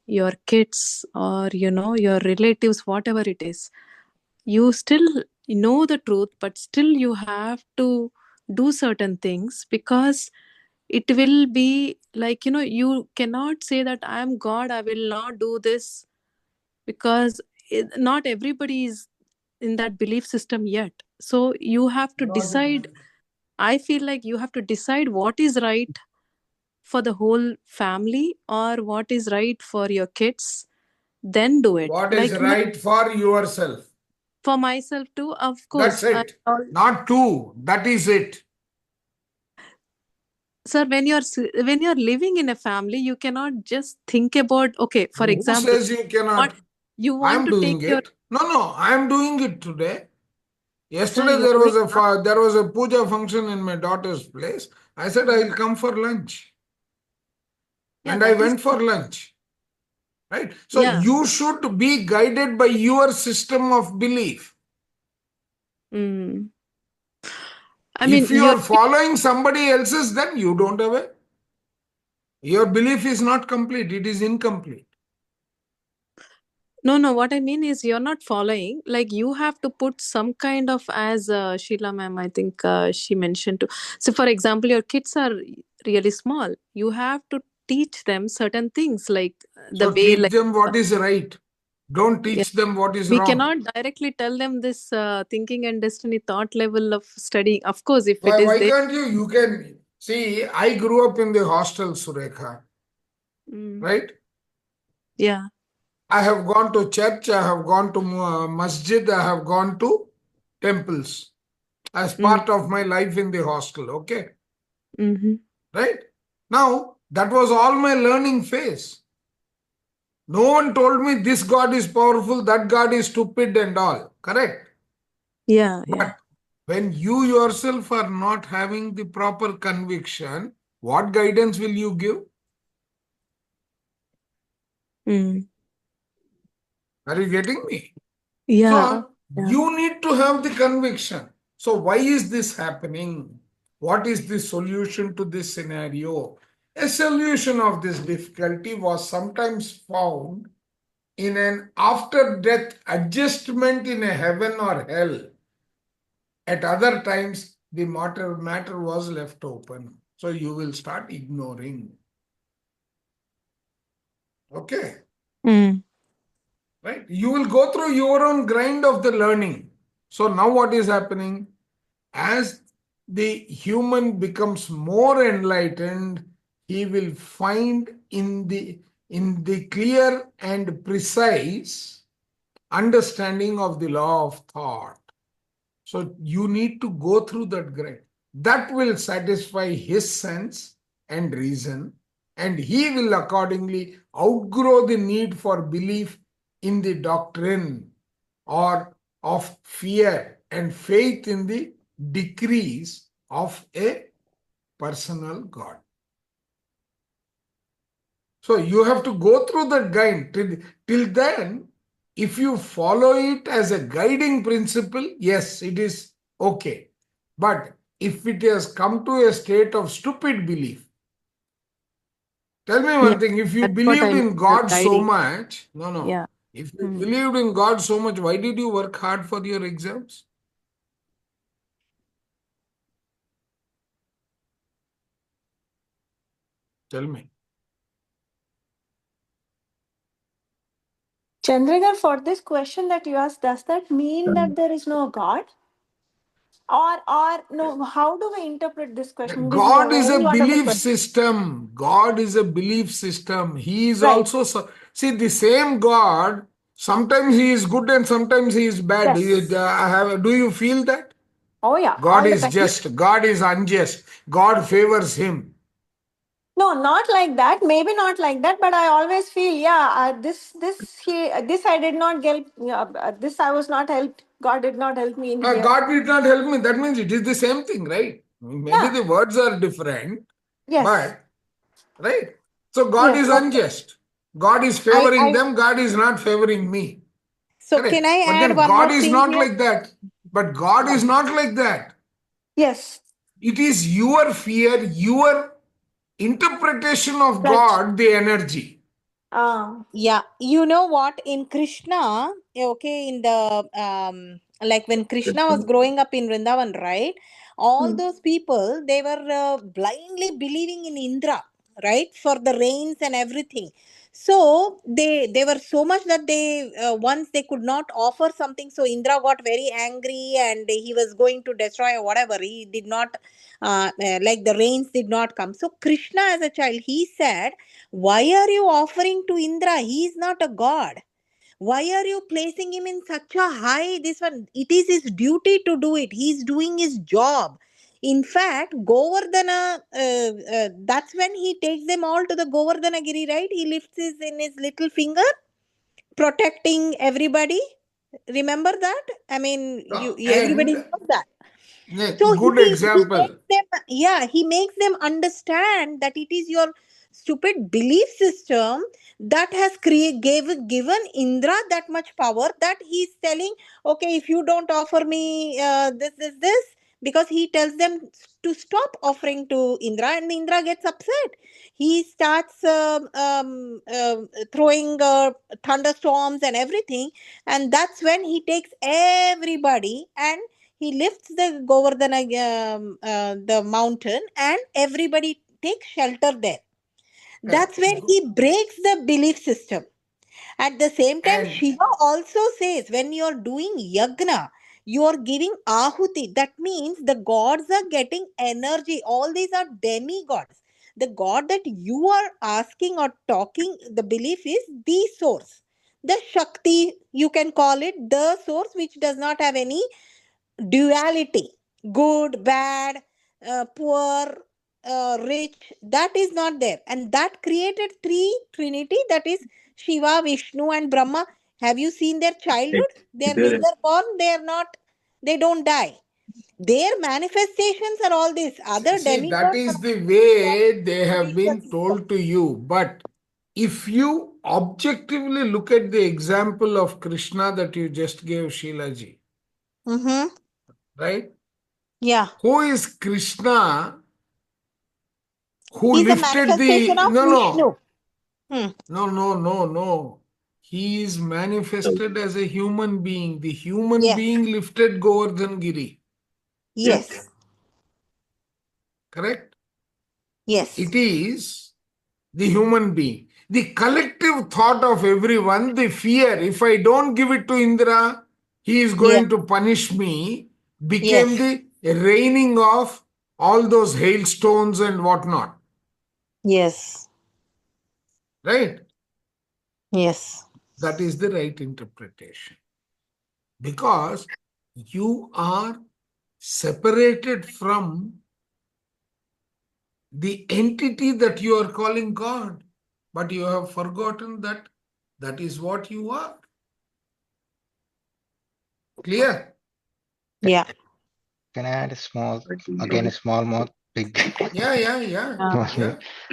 your kids or your relatives, whatever it is, you still know the truth, but still you have to do certain things, because it will be like, you cannot say that I am God, I will not do this, because not everybody is in that belief system yet. So you have to decide. I feel like you have to decide what is right for the whole family or what is right for your kids, then do it. What is Like, right for yourself? for myself too, of That's course. it. Not two. That is it. Sir, when you're living in a family, you cannot just think about, okay, for Who example, says you cannot? you I want am to take doing your it. No, I am doing it today. sir, Yesterday you are doing there was a puja function in my daughter's place. I said I'll come for lunch. yeah, And I that is went for lunch. Right? So yeah. you should be guided by your system of belief. Mm. I If mean, you you're are following somebody else's, then you don't have a. Your belief is not complete, it is incomplete. no, what I mean is you're not following, like you have to put some kind of, as Sheila ma'am, I think she mentioned too. So for example, your kids are really small, you have to teach them certain things, like the So way, teach like them what is right. Don't yeah, teach them what is we wrong. cannot directly tell them this thinking and destiny thought level of studying. Of course, if it is Why there. can't you? You can see. I grew up in the hostel, Surekha. Right? Yeah. I have gone to church. I have gone to masjid. I have gone to temples as part of my life in the hostel. Okay. Right? Now, that was all my learning phase. No one told me this God is powerful, that God is stupid and all. Correct? Yeah. But when you yourself are not having the proper conviction, what guidance will you give? Are you getting me? Yeah. So, you need to have the conviction. So, why is this happening? What is the solution to this scenario? A solution of this difficulty was sometimes found in an after-death adjustment in a heaven or hell. At other times, the matter was left open. So you will start ignoring. Okay. Right? You will go through your own grind of the learning. So now what is happening? As the human becomes more enlightened, he will find in the clear and precise understanding of the law of thought. So you need to go through that grind. That will satisfy his sense and reason, and he will accordingly outgrow the need for belief in the doctrine or of fear and faith in the decrees of a personal God. So you have to go through that guide. Till then, if you follow it as a guiding principle, yes, it is okay. But if it has come to a state of stupid belief, tell me Yeah, one thing, if you that's what I believed in meant, God so guiding. much, no. Yeah. If you Hmm. believed in God so much, why did you work hard for your exams? Tell me. Chandragar, for this question that you asked, does that mean that there is no God? Or no, how do we interpret this question? This is a God is a very wonderful belief question. system. God is a belief system. He is Right. also, see, the same God, sometimes he is good and sometimes he is bad. Yes. Do you feel that? Oh yeah, God all the is time. just, God is unjust, God favors him. No, not like that. Maybe not like that, but I always feel, this I did not get. This I was not helped. God did not help me in here. God did not help me. That means it is the same thing, right? Maybe Yeah. the words are different, Yes. but, right? So God Yes. is unjust. God is favoring I them, God is not favoring me. so Correct. can I But add then one God more is thing not here? like that. But God is not like that. Yes. It is your fear, your interpretation of Right. God, the energy. Yeah, you know what? In Krishna, okay, in the like when Krishna was growing up in Vrindavan, right? All Hmm. those people, they were blindly believing in Indra, right, for the rains and everything. So they were so much that they once they could not offer something, so Indra got very angry and he was going to destroy or whatever. He did not like the rains did not come. So Krishna, as a child, he said, why are you offering to Indra? He is not a god. Why are you placing him in such a high this one? It is his duty to do it. He is doing his job. In fact, Govardhana, that's when he takes them all to the Govardhana Giri, right? He lifts his in his little finger, protecting everybody. Remember that? I mean, everybody And knows that. So good he example. makes them, yeah, he makes them understand that it is your stupid belief system that has given Indra that much power, that he's telling, okay, if you don't offer me this, because he tells them to stop offering to Indra, and Indra gets upset. He starts throwing thunderstorms and everything, and that's when he takes everybody and he lifts the Govardhana, the mountain, and everybody takes shelter there. That's when he breaks the belief system. At the same time, And Shiva also says when you're doing yagna, you're giving ahuti. That means the gods are getting energy. All these are demigods. The god that you are asking or talking, the belief is the source. The Shakti, you can call it the source, which does not have any duality, good, bad, poor, rich, that is not there, and that created trinity, that is Shiva, Vishnu and Brahma. Have you seen their childhood? When they're born, they don't die. Their manifestations are all this. Other see, that demigods is are the way they have belief been system. told to you. But if you objectively look at the example of Krishna that you just gave, Sheilaji, Mm-hmm. right? Yeah, Who is Krishna who he's a lifted manifestation the, of Vishnu. no. He is manifested as a human being. The human Yes, being lifted Govardhan Giri. yes, Correct? yes, It is the human being. The collective thought of everyone, the fear, if I don't give it to Indra, he is yeah, going to punish me, became yes, the raining of all those hailstones and whatnot. yes, Right? yes, That is the right interpretation. Because you are separated from the entity that you are calling God, but you have forgotten that that is what you are. Clear? yeah. Can I add a small, again, a small, more big? Yeah. Yeah.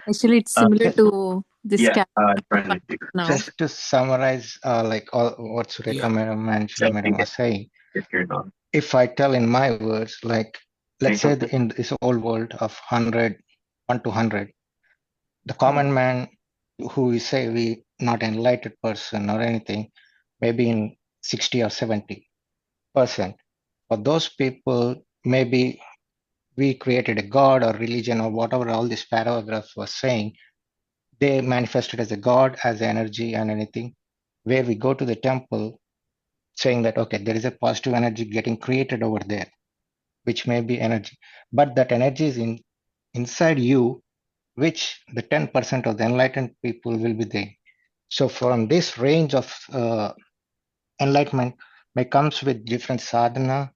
Actually, it's similar Okay. to this Yeah, calculation trying to now. Just to summarize, like all what Sureka Yeah. Madam and Sheila Madam are saying, if you're not. if I tell in my words, like let's say in this old world of 100, 1 to 100, the common man who we say we not enlightened person or anything, maybe in 60 or 70%. For those people, maybe we created a god or religion or whatever all this paragraph was saying. They manifested as a god, as energy and anything. Where we go to the temple saying that, okay, there is a positive energy getting created over there, which may be energy. But that energy is inside you, which the 10% of the enlightened people will be there. So from this range of enlightenment may comes with different sadhana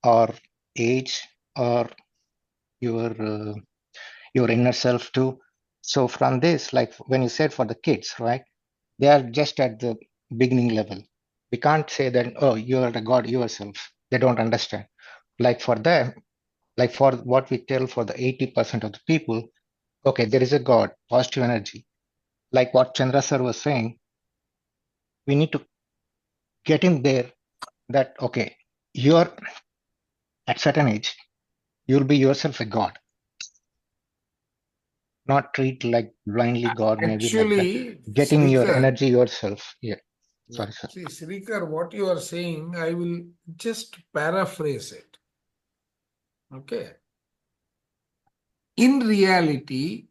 or age or your inner self too. So from this, like when you said for the kids, right? They are just at the beginning level. We can't say that, oh, you are a god yourself. They don't understand. Like for them, like for what we tell for the 80% of the people, okay, there is a God, positive energy. Like what Chandra sir was saying, we need to get in there that, okay, you're at certain age, you'll be yourself a God. Not treat like blindly God, maybe like that. Actually, Getting your Srikar, energy yourself. Yeah. yeah. Sorry, sir. See, Srikar, what you are saying, I will just paraphrase it. Okay. In reality,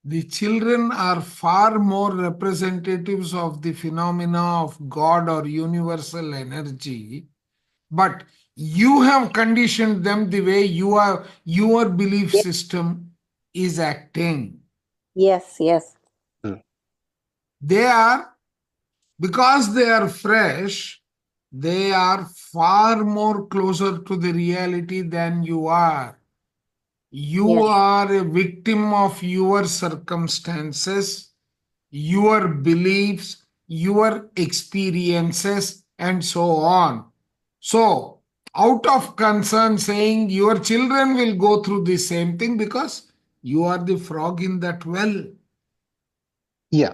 the children are far more representatives of the phenomena of God or universal energy, but you have conditioned them the way your belief Yes, system is acting. yes, yes. They are, because they are fresh, they are far more closer to the reality than you are. You Yes. are a victim of your circumstances, your beliefs, your experiences, and so on. So, out of concern, saying your children will go through the same thing because you are the frog in that well. Yeah,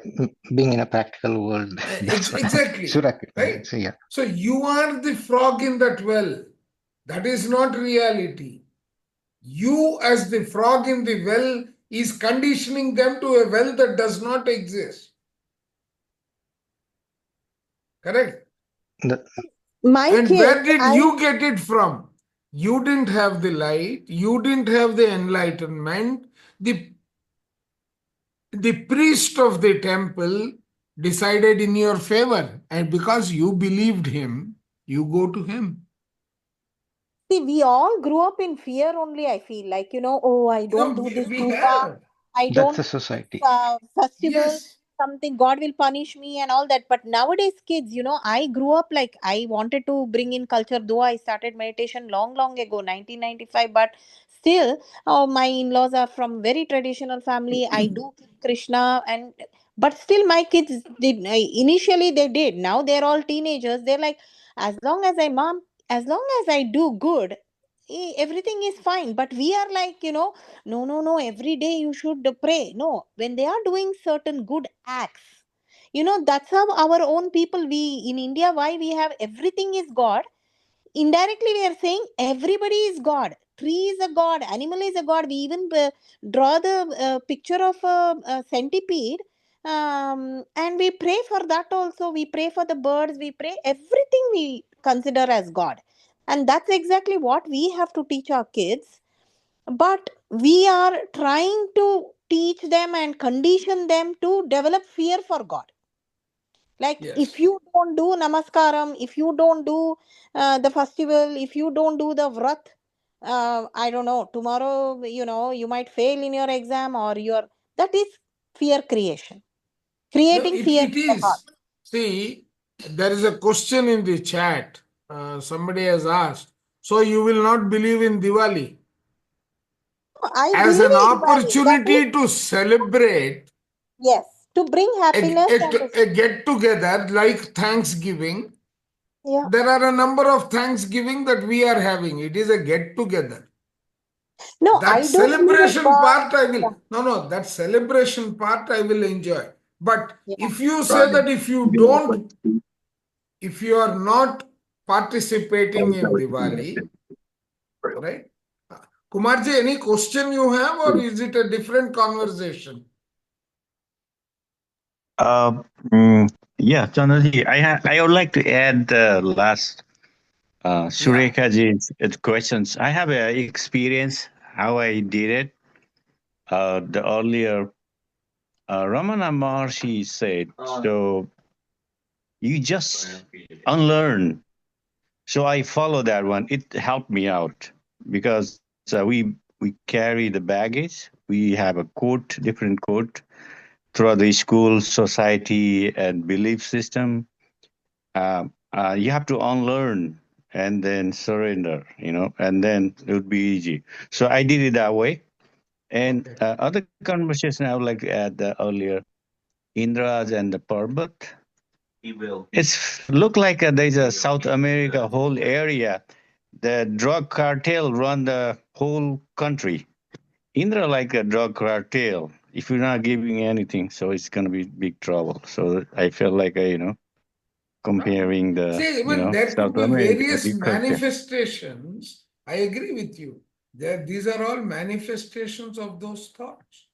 being in a practical world, that's what Exactly. Surak. Right? So, yeah. So, you are the frog in that well. That is not reality. You, as the frog in the well, is conditioning them to a well that does not exist. Correct? My And kids, where did you get it from? You didn't have the light, you didn't have the enlightenment. The priest of the temple decided in your favor, and because you believed him, you go to him. see, we all grew up in fear only, I feel like, oh, I don't do this We puja, have. I That's don't the do society. festival, Yes. something, God will punish me and all that. But nowadays, kids, I grew up like I wanted to bring in culture, though I started meditation long, long ago, 1995. But still, my in-laws are from very traditional family. I do keep Krishna, but still, my kids did. Initially, they did. Now they're all teenagers. They're like, as long as as long as I do good, everything is fine. But we are like, no, every day you should pray. No, when they are doing certain good acts, that's how our own people, we in India, why we have everything is God. Indirectly, we are saying everybody is God. Tree is a God, animal is a God. We even draw the picture of a centipede. And we pray for that also. We pray for the birds. We pray everything we consider as God. And that's exactly what we have to teach our kids. But we are trying to teach them and condition them to develop fear for God. Like, Yes. if you don't do namaskaram, if you don't do the festival, if you don't do the vrat, I don't know, tomorrow, you might fail in your exam, or that is fear creation. No, Creating fear it in the heart. is. See, there is a question in the chat. Somebody has asked, so you will not believe in Diwali? I As believe an in Diwali. That is, opportunity to celebrate yes, to bring happiness and a get together like Thanksgiving. yeah. There are a number of Thanksgiving that we are having. It is a get together. No, That I don't believe in celebration God. part I Yeah. will, no, that celebration part I will enjoy. But Yeah. if you say that if you don't, if you are not participating in Diwali, right? Kumarji, any question you have, or is it a different conversation? Yeah, Chandraji, I would like to add the last Surekaji's questions. I have an experience how I did it. The earlier Ramana Maharshi said, so you just unlearn. So I follow that one. It helped me out because we carry the baggage. We have a code, different code throughout the school, society, and belief system. You have to unlearn and then surrender, and then it would be easy. So I did it that way. And other conversation I would like to add earlier, Indras and the Parbat. It's look like there's a South America whole area. The drug cartel run the whole country. Indra like a drug cartel. If you're not giving anything, so it's gonna be big trouble. So I feel like comparing the See, even there could South be America various big cartel. manifestations. I agree with you. These are all manifestations of those thoughts.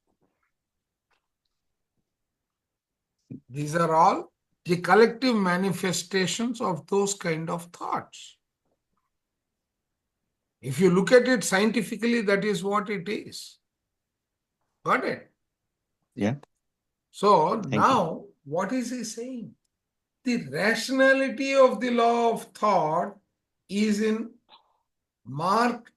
These are all the collective manifestations of those kind of thoughts. If you look at it scientifically, that is what it is. Got it? Yeah. So Thank now, what is he saying? The rationality of the law of thought is in marked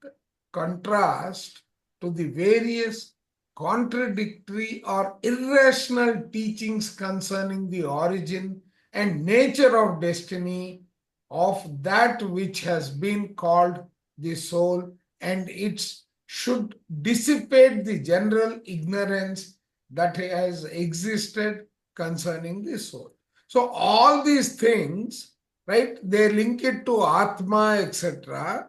contrast to the various contradictory or irrational teachings concerning the origin and nature of destiny of that which has been called the soul, and it should dissipate the general ignorance that has existed concerning the soul. So all these things, right, they link it to Atma, etc.,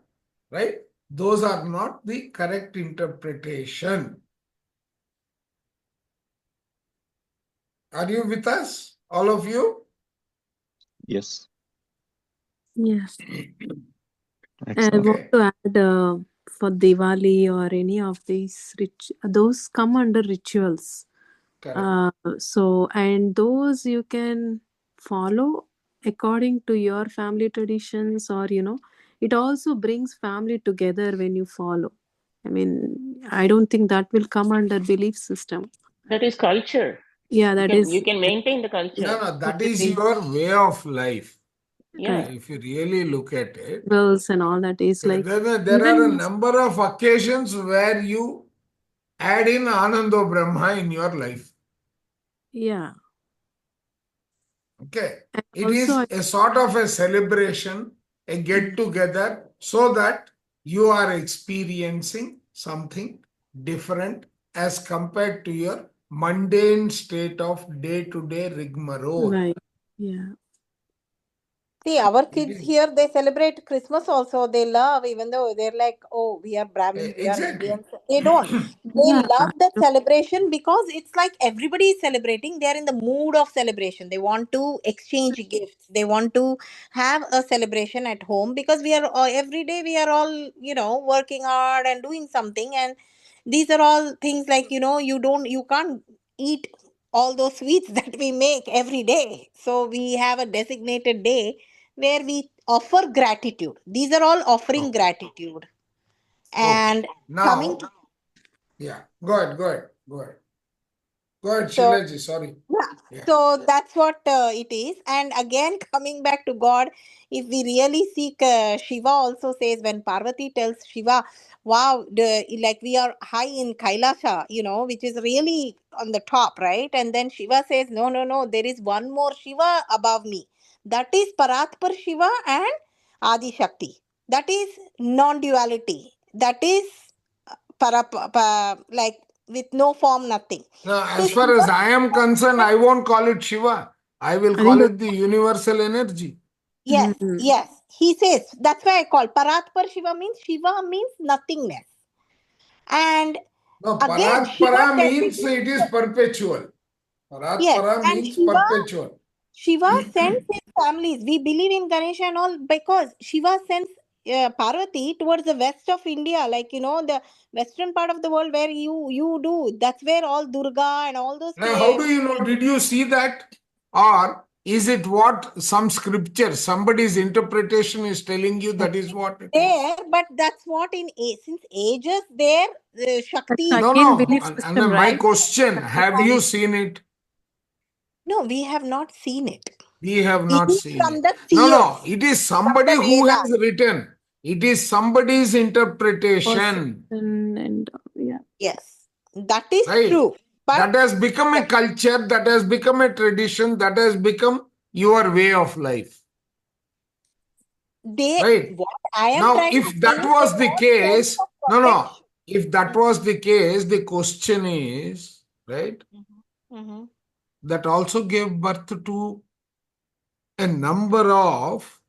right? Those are not the correct interpretation. Are you with us, all of you? Yes. Yes. I Excellent. want to add for Diwali or any of these those come under rituals. Correct. So, and those you can follow according to your family traditions, or it also brings family together when you follow. I mean, I don't think that will come under belief system. That is culture. Yeah, You can maintain the culture. No, that is your way of life. Yeah. If you really look at it, Bells and all that is like there are a number of occasions where you add in Anando Brahma in your life. Yeah. Okay. And It is also, a sort of a celebration, a get together, so that you are experiencing something different as compared to your mundane state of day-to-day rigmarole. right. Yeah. See, our kids here, they celebrate Christmas also. They love, even though they're like, oh, we are Brahmin, we are Exactly. Indians. They don't. They Yeah. love that celebration because it's like everybody is celebrating. They're in the mood of celebration. They want to exchange gifts. They want to have a celebration at home because we are every day we are all, working hard and doing something. And these are all things like, you can't eat all those sweets that we make every day. So we have a designated day where we offer gratitude. These are all offering gratitude. And coming Now, to yeah, go ahead. Go ahead, so Shilaji, sorry. yeah, so that's what it is. And again, coming back to God, if we really seek, Shiva also says when Parvati tells Shiva, wow, like we are high in Kailasha, which is really on the top, right? And then Shiva says, no, there is one more Shiva above me. That is Paratpar Shiva and Adi Shakti. That is non-duality. That is like with no form, nothing. Now, So as far as I am concerned, I won't call it Shiva. I will call it the universal energy. Yes, yes. He says, that's why I call Paratpar Shiva means nothingness. And No, again, Shiva Paratpara said means this. it is perpetual. Yes, Paratpara and means perpetual. Shiva sends his families. We believe in Ganesha and all because Shiva sends Parvati towards the west of India, like the western part of the world where you do. That's where all Durga and all those Now, how do you know? Did you see that? Or is it what some scripture, somebody's interpretation is telling you that is what it is? there, but that's what since ages there, Shakti. That's No, again no. belief And system, then my right? question, have you seen it? No, we have not seen it. We have not seen From it. the No, seers, it is somebody the who Vedas. has written. It is somebody's interpretation. And yeah. Yes, that is Right. true. But That has become a culture, that has become a tradition, that has become your way of life. Right. what I am Now, trying to if say that is was they the want case, sense of no, no. protection. If that was the case, the question is, right, Mhm. that also gave birth to a number of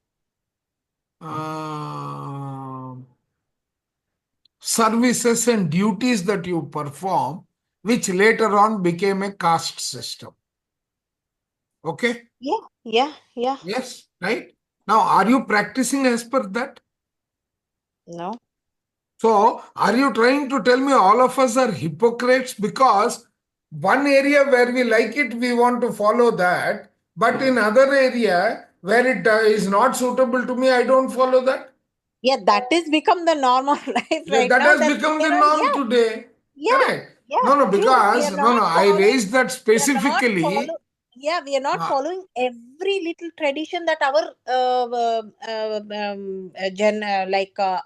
services and duties that you perform, which later on became a caste system. Okay? Yeah. Yes, right? Now, are you practicing as per that? No. So, are you trying to tell me all of us are hypocrites because one area where we like it, we want to follow that, but in other area where it is not suitable to me, I don't follow that? Yeah, that is become the norm of life right That now. has become the norm today. Yeah, Correct. yeah, No, true. because, I raised that specifically. We are not following every little tradition that our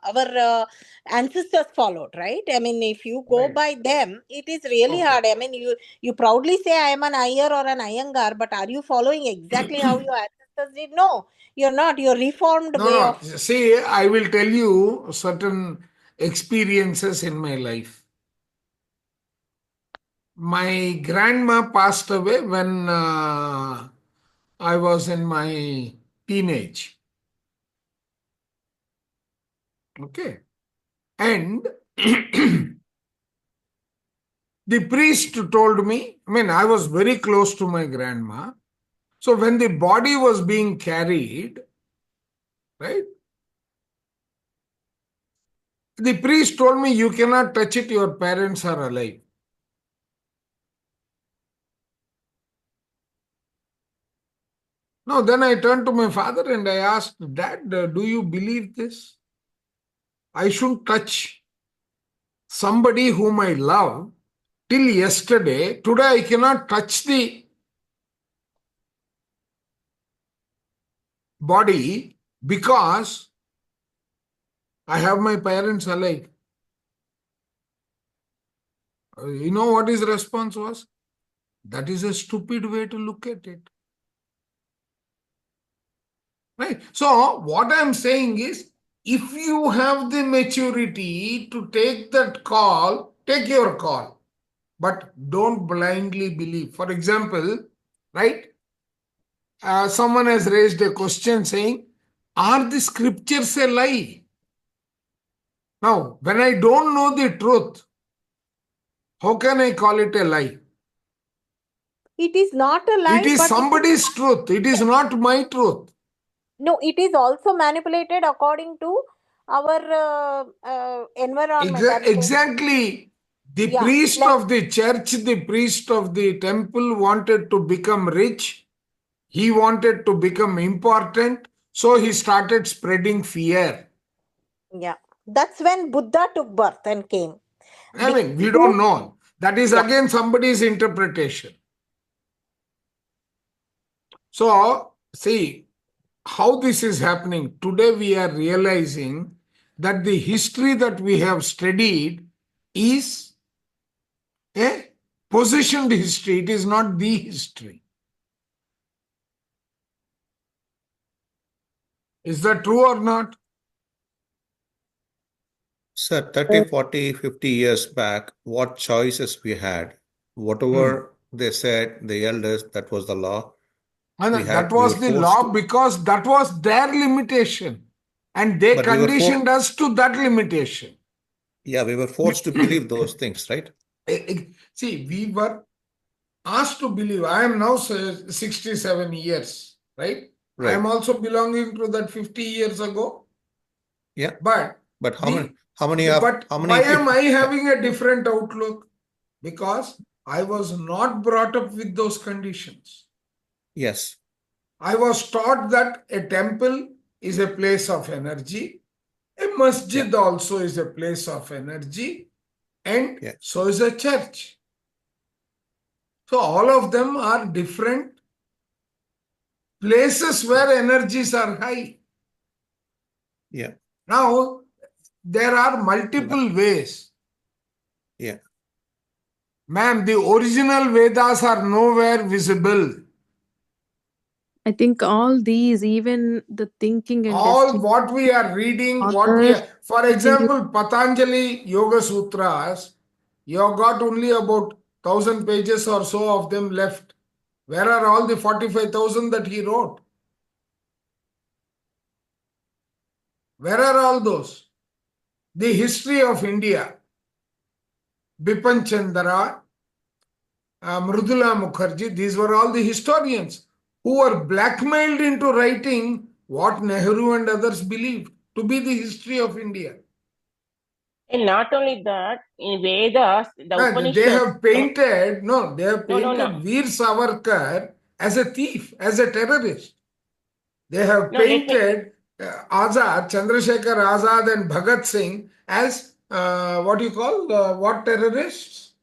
our ancestors followed, right? I mean, if you go by them, it is really hard. I mean, you proudly say I am an Iyer or an Iyengar, but are you following exactly how your ancestors did? No, you're not. You're reformed way of. See, I will tell you certain experiences in my life. My grandma passed away when I was in my teenage. Okay. And the priest told me, I was very close to my grandma. So when the body was being carried, right? The priest told me, you cannot touch it, your parents are alive. Now, then I turned to my father and I asked, Dad, do you believe this? I shouldn't touch somebody whom I love till yesterday. Today I cannot touch the body because I have my parents alive. You know what his response was? That is a stupid way to look at it. Right? So, what I am saying is, if you have the maturity to take that call, take your call. But don't blindly believe. For example, right? Someone has raised a question saying, are the scriptures a lie? Now, when I don't know the truth, how can I call it a lie? It is not a lie. It is somebody's truth. It is not my truth. No, it is also manipulated according to our environment. Exactly. The priest of the church, the priest of the temple wanted to become rich. He wanted to become important. So he started spreading fear. Yeah. That's when Buddha took birth and came. We don't know. That is again somebody's interpretation. So, see how this is happening. Today we are realizing that the history that we have studied is a positioned history. It is not the history. Is that true or not? Sir, 30, 40, 50 years back, what choices we had? Whatever they said, the elders, that was the law. And that was the law because that was their limitation. And they conditioned us to that limitation. Yeah, we were forced to believe those things, right? See, we were asked to believe. I am now 67 years, right? I Right. am also belonging to that 50 years ago. Yeah. But how many but how many why am I having a different outlook? Because I was not brought up with those conditions. Yes. I was taught that a temple is a place of energy. A masjid also is a place of energy. And so is a church. So all of them are different places where energies are high. Yeah. Now, there are multiple ways. Yeah. Ma'am, the original Vedas are nowhere visible. I think all these, even the thinking and All destiny, what we are reading, what we are, for example, Patanjali Yoga Sutras, you have got only about 1,000 pages or so of them left. Where are all the 45,000 that he wrote? Where are all those? The history of India, Bipan Chandra, Mridula Mukherjee, these were all the historians who were blackmailed into writing what Nehru and others believed to be the history of India. And not only that, in Vedas, the Upanishads. They have painted, they have painted No. Veer Savarkar as a thief, as a terrorist. They have painted Azad, Chandrasekhar Azad and Bhagat Singh as what terrorists?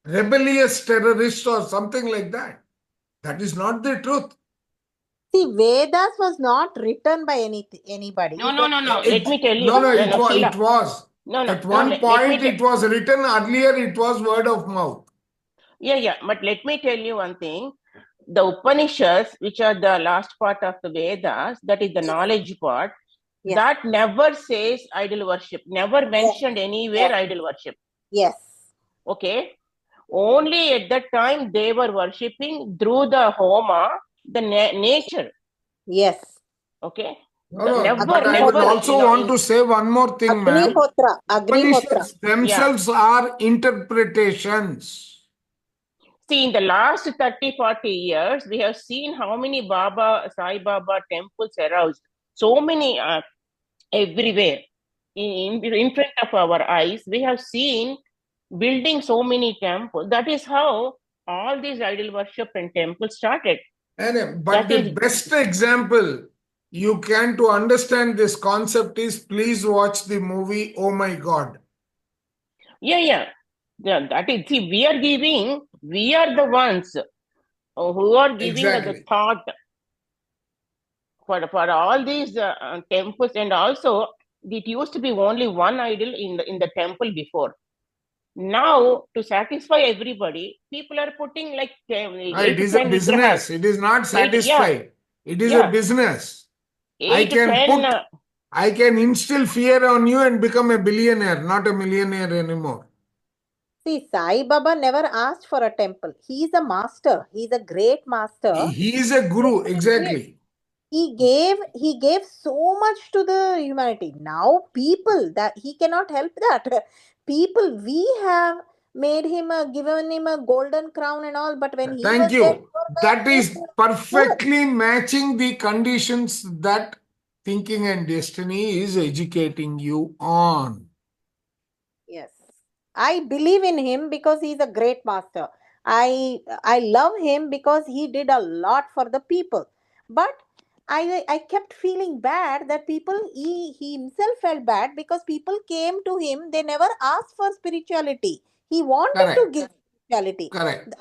Rebellious terrorists or something like that. That is not the truth. See, Vedas was not written by anybody. No. Let me tell you. It was. At one point, it was written. Earlier, it was word of mouth. Yeah. But let me tell you one thing. The Upanishads, which are the last part of the Vedas, that is the knowledge part, that never says idol worship. Never mentioned anywhere idol worship. Yes. Okay. Only at that time they were worshipping through the homa, the nature. Yes. Okay. But I would also want to say one more thing, ma'am. Upanishads themselves are interpretations. See, in the last 30-40 years, we have seen how many Sai Baba temples aroused. So many everywhere. In front of our eyes, we have seen building so many temples. That is how all these idol worship and temples started. But the best example you can to understand this concept is please watch the movie Oh My God. Yeah, that is, see, we are the ones who are giving the thought for all these temples, and also it used to be only one idol in the temple before. Now, to satisfy everybody, people are putting like it is a business. It is not satisfied. It is a business. I can instill fear on you and become a billionaire, not a millionaire anymore. See, Sai Baba never asked for a temple. He is a master. He is a great master. He is a guru, exactly. He gave so much to the humanity. Now people, that he cannot help that. People, we have made him given him a golden crown and all, but when he Thank was you. dead, That is perfectly matching the conditions that thinking and destiny is educating you on. Yes. I believe in him because he's a great master. I love him because he did a lot for the people. But I kept feeling bad that he himself felt bad because people came to him, they never asked for spirituality. He wanted to give spirituality.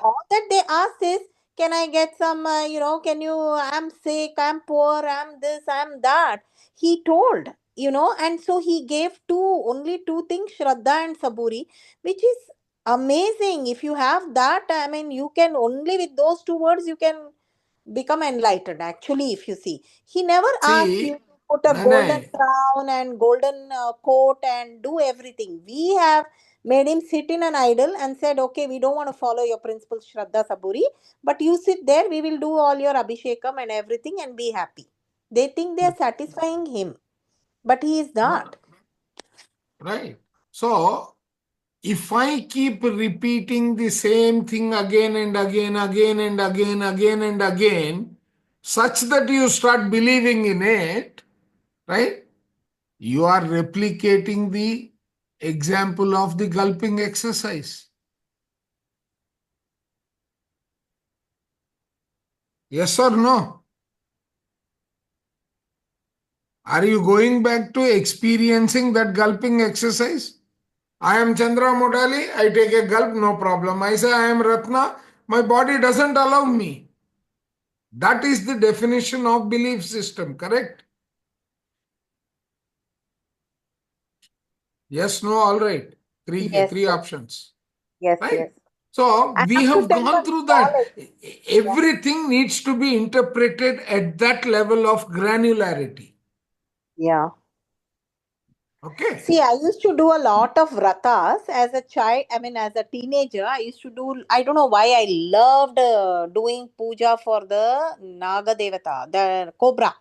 All that they asked is, can I get some, I'm sick, I'm poor, I'm this, I'm that. He told, and so he gave only two things, Shraddha and Saburi, which is amazing. If you have that, I mean, you can only with those two words, you can become enlightened. Actually, if you see, he never asked you to put a golden crown and golden coat and do everything. We have made him sit in an idol and said, okay, we don't want to follow your principles, Shraddha, Saburi, but you sit there, we will do all your abhishekam and everything and be happy. They think they are satisfying him, but he is not. Right. So, if I keep repeating the same thing again and again, such that you start believing in it, right? You are replicating the example of the gulping exercise. Yes or no? Are you going back to experiencing that gulping exercise? I am Chandra Modali, I take a gulp, no problem. I say I am Ratna, my body doesn't allow me. That is the definition of belief system, correct? Yes, no, all right. Three Yes, sir. options. Yes, Right? yes. So I we have to have tell gone one through small that. Everything needs to be interpreted at that level of granularity. Yeah. Okay. See, I used to do a lot of vratas as a child. I mean, as a teenager, I used to do, I don't know why I loved doing puja for the Naga Devata, the cobra.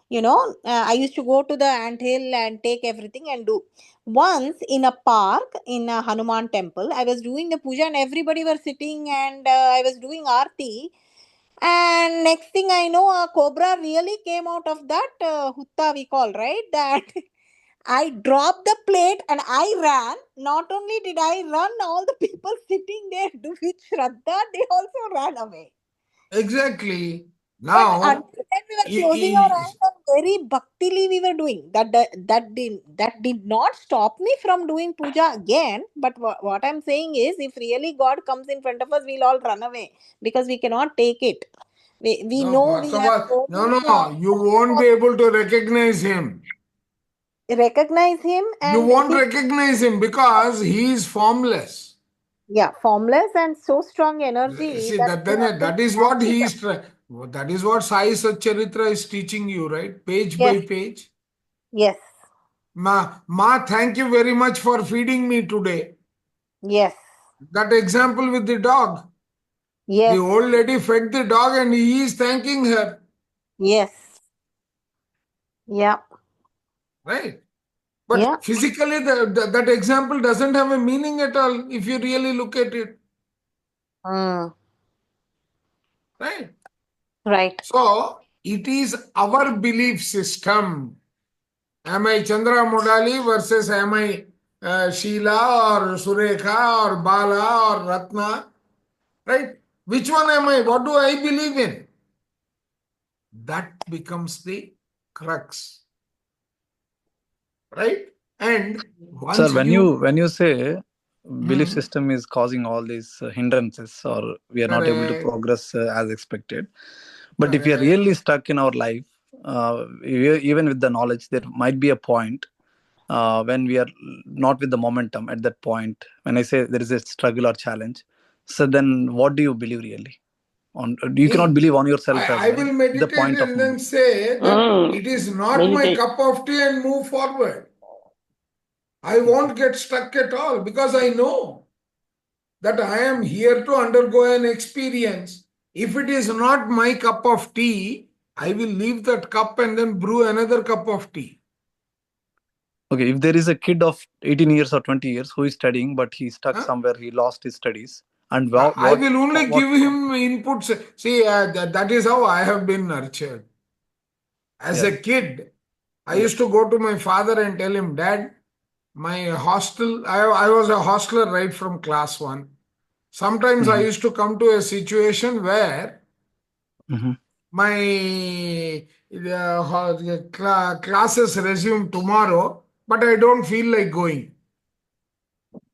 You know, I used to go to the anthill and take everything and do. Once in a park in a Hanuman temple, I was doing the puja and everybody were sitting and I was doing arti. And next thing I know, a cobra really came out of that hutta we call, right? That I dropped the plate and I ran. Not only did I run, all the people sitting there with Shraddha, they also ran away. Exactly. But Now, until then, we were closing our eyes and very bhaktili we were doing. That did not stop me from doing puja again. But what I'm saying is, if really God comes in front of us, we'll all run away because we cannot take it. We no, know first we of have all, so many you won't be able to recognize him. recognize him You and won't recognize him because he is formless. yeah, formless and so strong energy See, that that is what he is. That is what Sai Satcharitra is teaching you, right? Page by page. Yes. Ma, thank you very much for feeding me today. Yes. That example with the dog. Yes. The old lady fed the dog and he is thanking her. Yes. Yeah. Right? But physically, that example doesn't have a meaning at all if you really look at it. Right? Right. So, it is our belief system. Am I Chandra Modali versus am I Sheila or Surekha or Bala or Ratna? Right? Which one am I? What do I believe in? That becomes the crux. Right? And once Sir, when you say belief Hmm. system is causing all these hindrances or we are not able to Correct. progress as expected, but if we are Correct. really stuck in our life, even with the knowledge, there might be a point when we are not with the momentum at that point. When I say there is a struggle or challenge, so then what do you believe really? You cannot believe on yourself as I well. will The meditate point of and then say that it is not my Meditate. cup of tea and move forward. I won't get stuck at all because I know that I am here to undergo an experience. If it is not my cup of tea, I will leave that cup and then brew another cup of tea. Okay, if there is a kid of 18 years or 20 years who is studying, but he's stuck somewhere, he lost his studies, and I will only give him inputs. See, that is how I have been nurtured. As a kid, I used to go to my father and tell him, Dad, my hostel, I was a hostler right from class 1. Sometimes I used to come to a situation where my classes resume tomorrow, but I don't feel like going.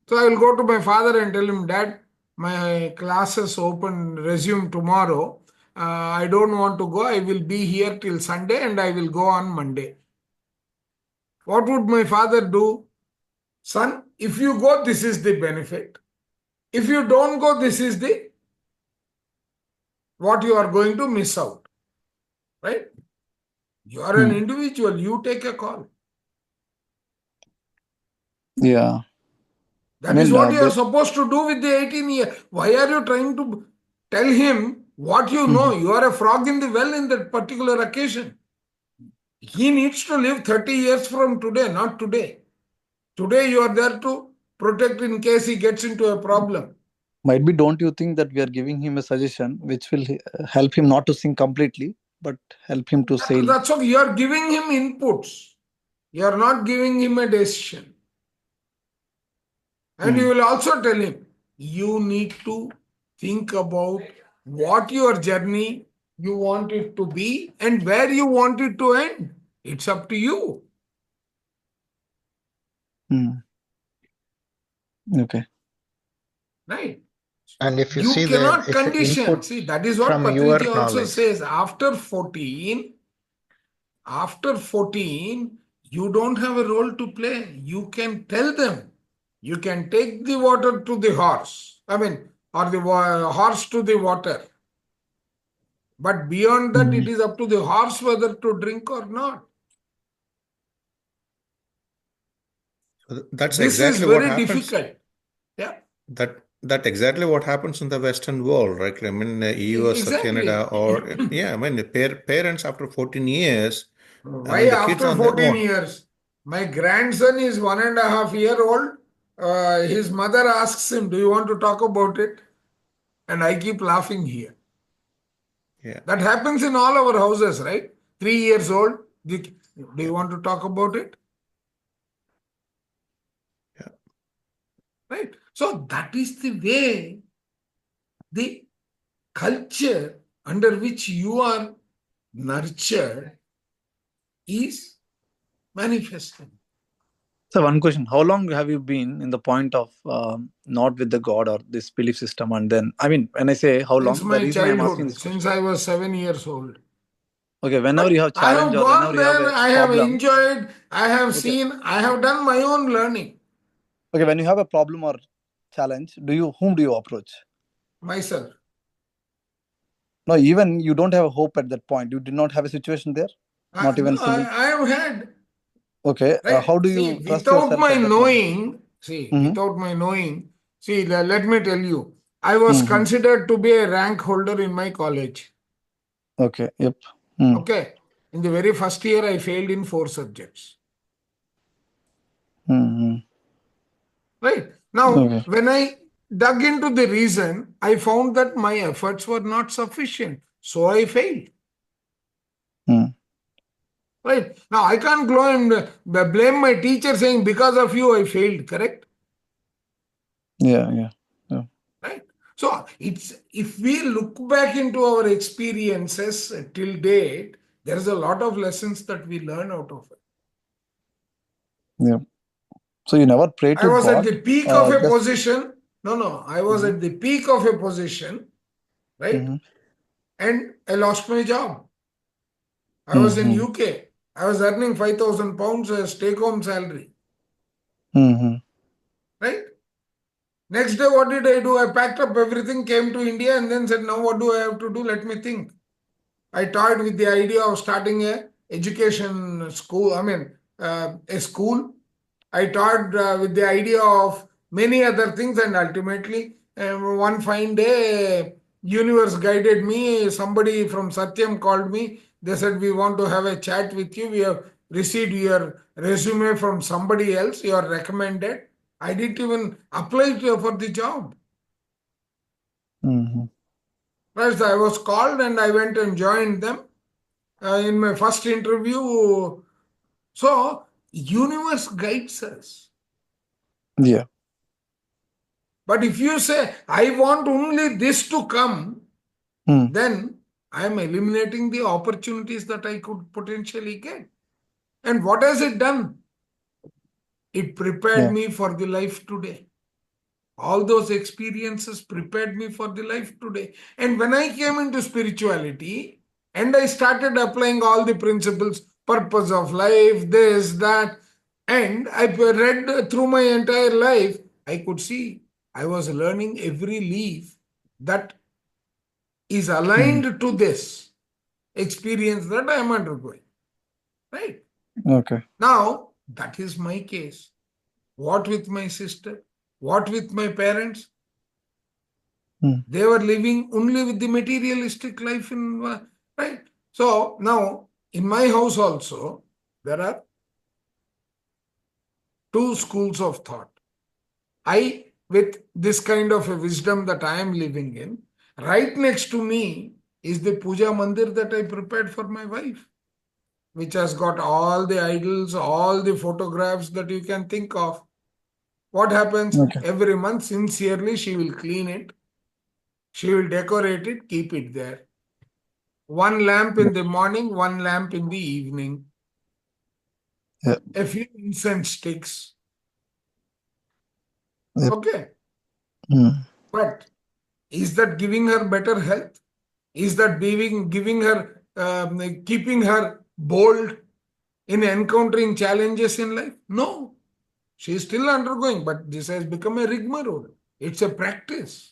So I will go to my father and tell him, Dad, my classes resume tomorrow. I don't want to go. I will be here till Sunday and I will go on Monday. What would my father do? Son, if you go, this is the benefit. If you don't go, this is the what you are going to miss out. Right? You are an individual. You take a call. Yeah. That is what you are supposed to do with the 18 year. Why are you trying to tell him what you know? You are a frog in the well in that particular occasion. He needs to live 30 years from today, not today. Today you are there to protect in case he gets into a problem. Might be, don't you think that we are giving him a suggestion which will help him not to sink completely, but help him to sail? That's okay. You are giving him inputs. You are not giving him a decision. And you will also tell him, you need to think about what your journey you want it to be and where you want it to end. It's up to you. Okay. Right? And if you You see cannot there, if condition. input See, that is what from your Patanjali also knowledge, says. After 14, you don't have a role to play. You can tell them. You can take the water to the horse. I mean, or the horse to the water. But beyond that, it is up to the horse whether to drink or not. That's This exactly is what very happens. difficult. Yeah. That exactly what happens in the Western world, right? I mean, US or Exactly. Canada, or yeah, I mean, the parents after 14 years, Why I mean, the kids after on their 14 own. years? My grandson is 1.5 years old. His mother asks him, do you want to talk about it? And I keep laughing here. Yeah. That happens in all our houses, right? 3 years old. Do you want to talk about it? Yeah. Right. So that is the way the culture under which you are nurtured is manifesting. So one question: how long have you been in the point of not with the God or this belief system? And then, I mean, when I say how long, Since the my reason I'm asking childhood, this question. since I was 7 years old. Okay, whenever you have I have challenge or gone whenever you have there, a I have problem. enjoyed, I have Okay. seen, I have done my own learning. Okay, when you have a problem or challenge, whom do you approach? Myself. No, even you don't have a hope at that point. You did not have a situation there. Not even No, single. I have had. Okay, Right? how do See, you trust without yourself my at that knowing, without my knowing, let me tell you, I was Mhm. considered to be a rank holder in my college. Okay, yep. Okay. In the very first year, I failed in 4 subjects. Right? Now, Okay. when I dug into the reason, I found that my efforts were not sufficient. So I failed. Right? Now, I can't go and blame my teacher saying, because of you, I failed. Correct? Yeah. Right? So, if we look back into our experiences till date, there is a lot of lessons that we learn out of it. Yeah. So you never pray to I was God? at the peak of a Just position. No. I was at the peak of a position, right? And I lost my job. I was in UK. I was earning 5,000 pounds as take-home salary. Right? Next day, what did I do? I packed up everything, came to India, and then said, now what do I have to do? Let me think. I toyed with the idea of starting a education school, a school. I toyed with the idea of many other things, and ultimately, one fine day, universe guided me. Somebody from Satyam called me. They said, we want to have a chat with you. We have received your resume from somebody else. You are recommended. I didn't even apply for the job. First, I was called and I went and joined them in my first interview. So, universe guides us. Yeah. But if you say, I want only this to come, then I am eliminating the opportunities that I could potentially get. And what has it done? It prepared me for the life today. All those experiences prepared me for the life today. And when I came into spirituality and I started applying all the principles, purpose of life, this, that, and I read through my entire life, I could see I was learning every leaf that is aligned to this experience that I am undergoing. Right? Okay. Now, that is my case. What with my sister? What with my parents? They were living only with the materialistic life right? So now in my house also, there are two schools of thought. I, with this kind of a wisdom that I am living in, right next to me is the puja mandir that I prepared for my wife, which has got all the idols, all the photographs that you can think of. What happens? Okay. Every month, sincerely, she will clean it. She will decorate it, keep it there. One lamp in the morning, one lamp in the evening. Yeah. A few incense sticks. Yep. Okay. Mm. But is that giving her better health? Is that giving her, keeping her bold in encountering challenges in life? No. She is still undergoing, but this has become a rigmarole. It's a practice.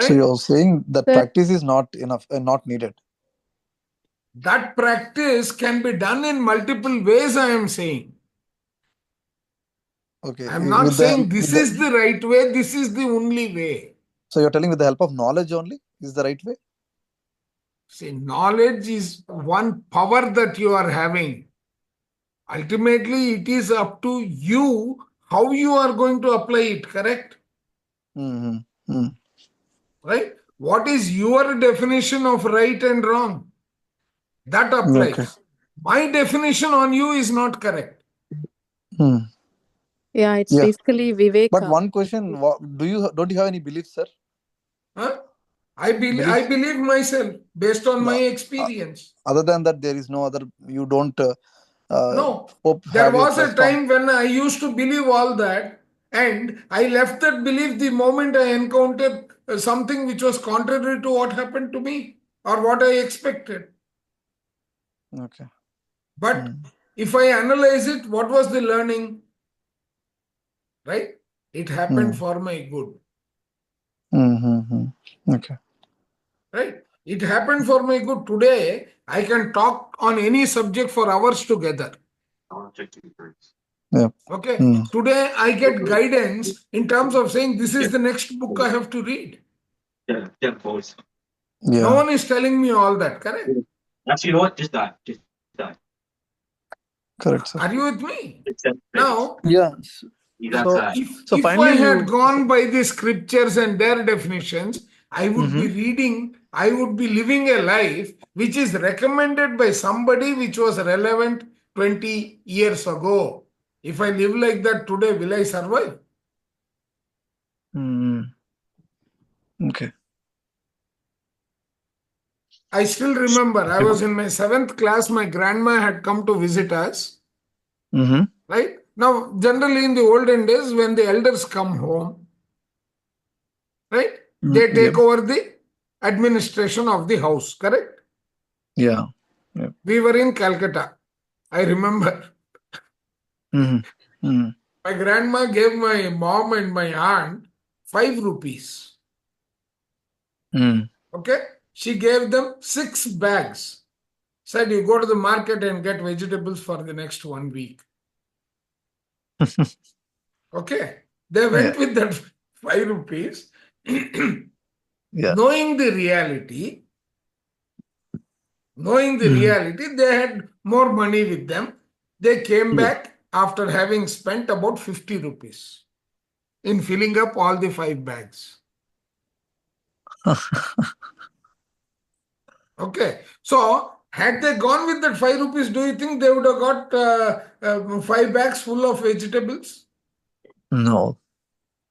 So Right? you're saying that Sir, practice is not enough and not needed. That practice can be done in multiple ways, I am saying. Okay. I'm not With saying the, this with is the, the right way, this is the only way. so you're telling with the help of knowledge only is the right way? See, knowledge is one power that you are having. Ultimately, it is up to you how you are going to apply it, correct? Mm-hmm. Mm. Right? What is your definition of right and wrong? That Okay. applies. My definition on you is not correct. Mm. yeah, it's Yeah. basically But Viveka. one question, don't you have any beliefs, sir? Huh? I Beliefs? believe myself based on my No. experience. Other than that, there is no other, you don't No, hope there have your was a trust on. time when I used to believe all that, and I left that belief the moment I encountered something which was contrary to what happened to me or what I expected. Okay. But Mm. if I analyze it, what was the learning? Right? It happened Mm. for my good. Mm-hmm. Okay. Right? It happened for my good. Today, I can talk on any subject for hours together. Yeah. Okay. Mm. Today, I get guidance in terms of saying this is the next book I have to read. No Yeah. one is telling me all that, correct? Actually, you know what? Just die. Just die. Correct, sir. Are you with me? Now, Yeah. That's So, that. so if I finally had you. gone by the scriptures and their definitions, I would be Mm-hmm. reading, I would be living a life which is recommended by somebody which was relevant 20 years ago. If I live like that today, will I survive? Mm. Okay. I still remember I was in my 7th class, my grandma had come to visit us. Mm-hmm. Right? Now, generally in the olden days, when the elders come home, right, they Yep. take over the administration of the house, correct? Yeah. Yep. We were in Calcutta. I remember. Mm-hmm. Mm-hmm. My grandma gave my mom and my aunt 5 rupees. Mm. Okay? She gave them 6 bags. Said, you go to the market and get vegetables for the next 1 week. Okay? They went Yeah. with that 5 rupees. Yeah. Knowing the reality, they had more money with them. They came back after having spent about 50 rupees in filling up all the 5 bags. Okay. So, had they gone with that 5 rupees, do you think they would have got 5 bags full of vegetables? No.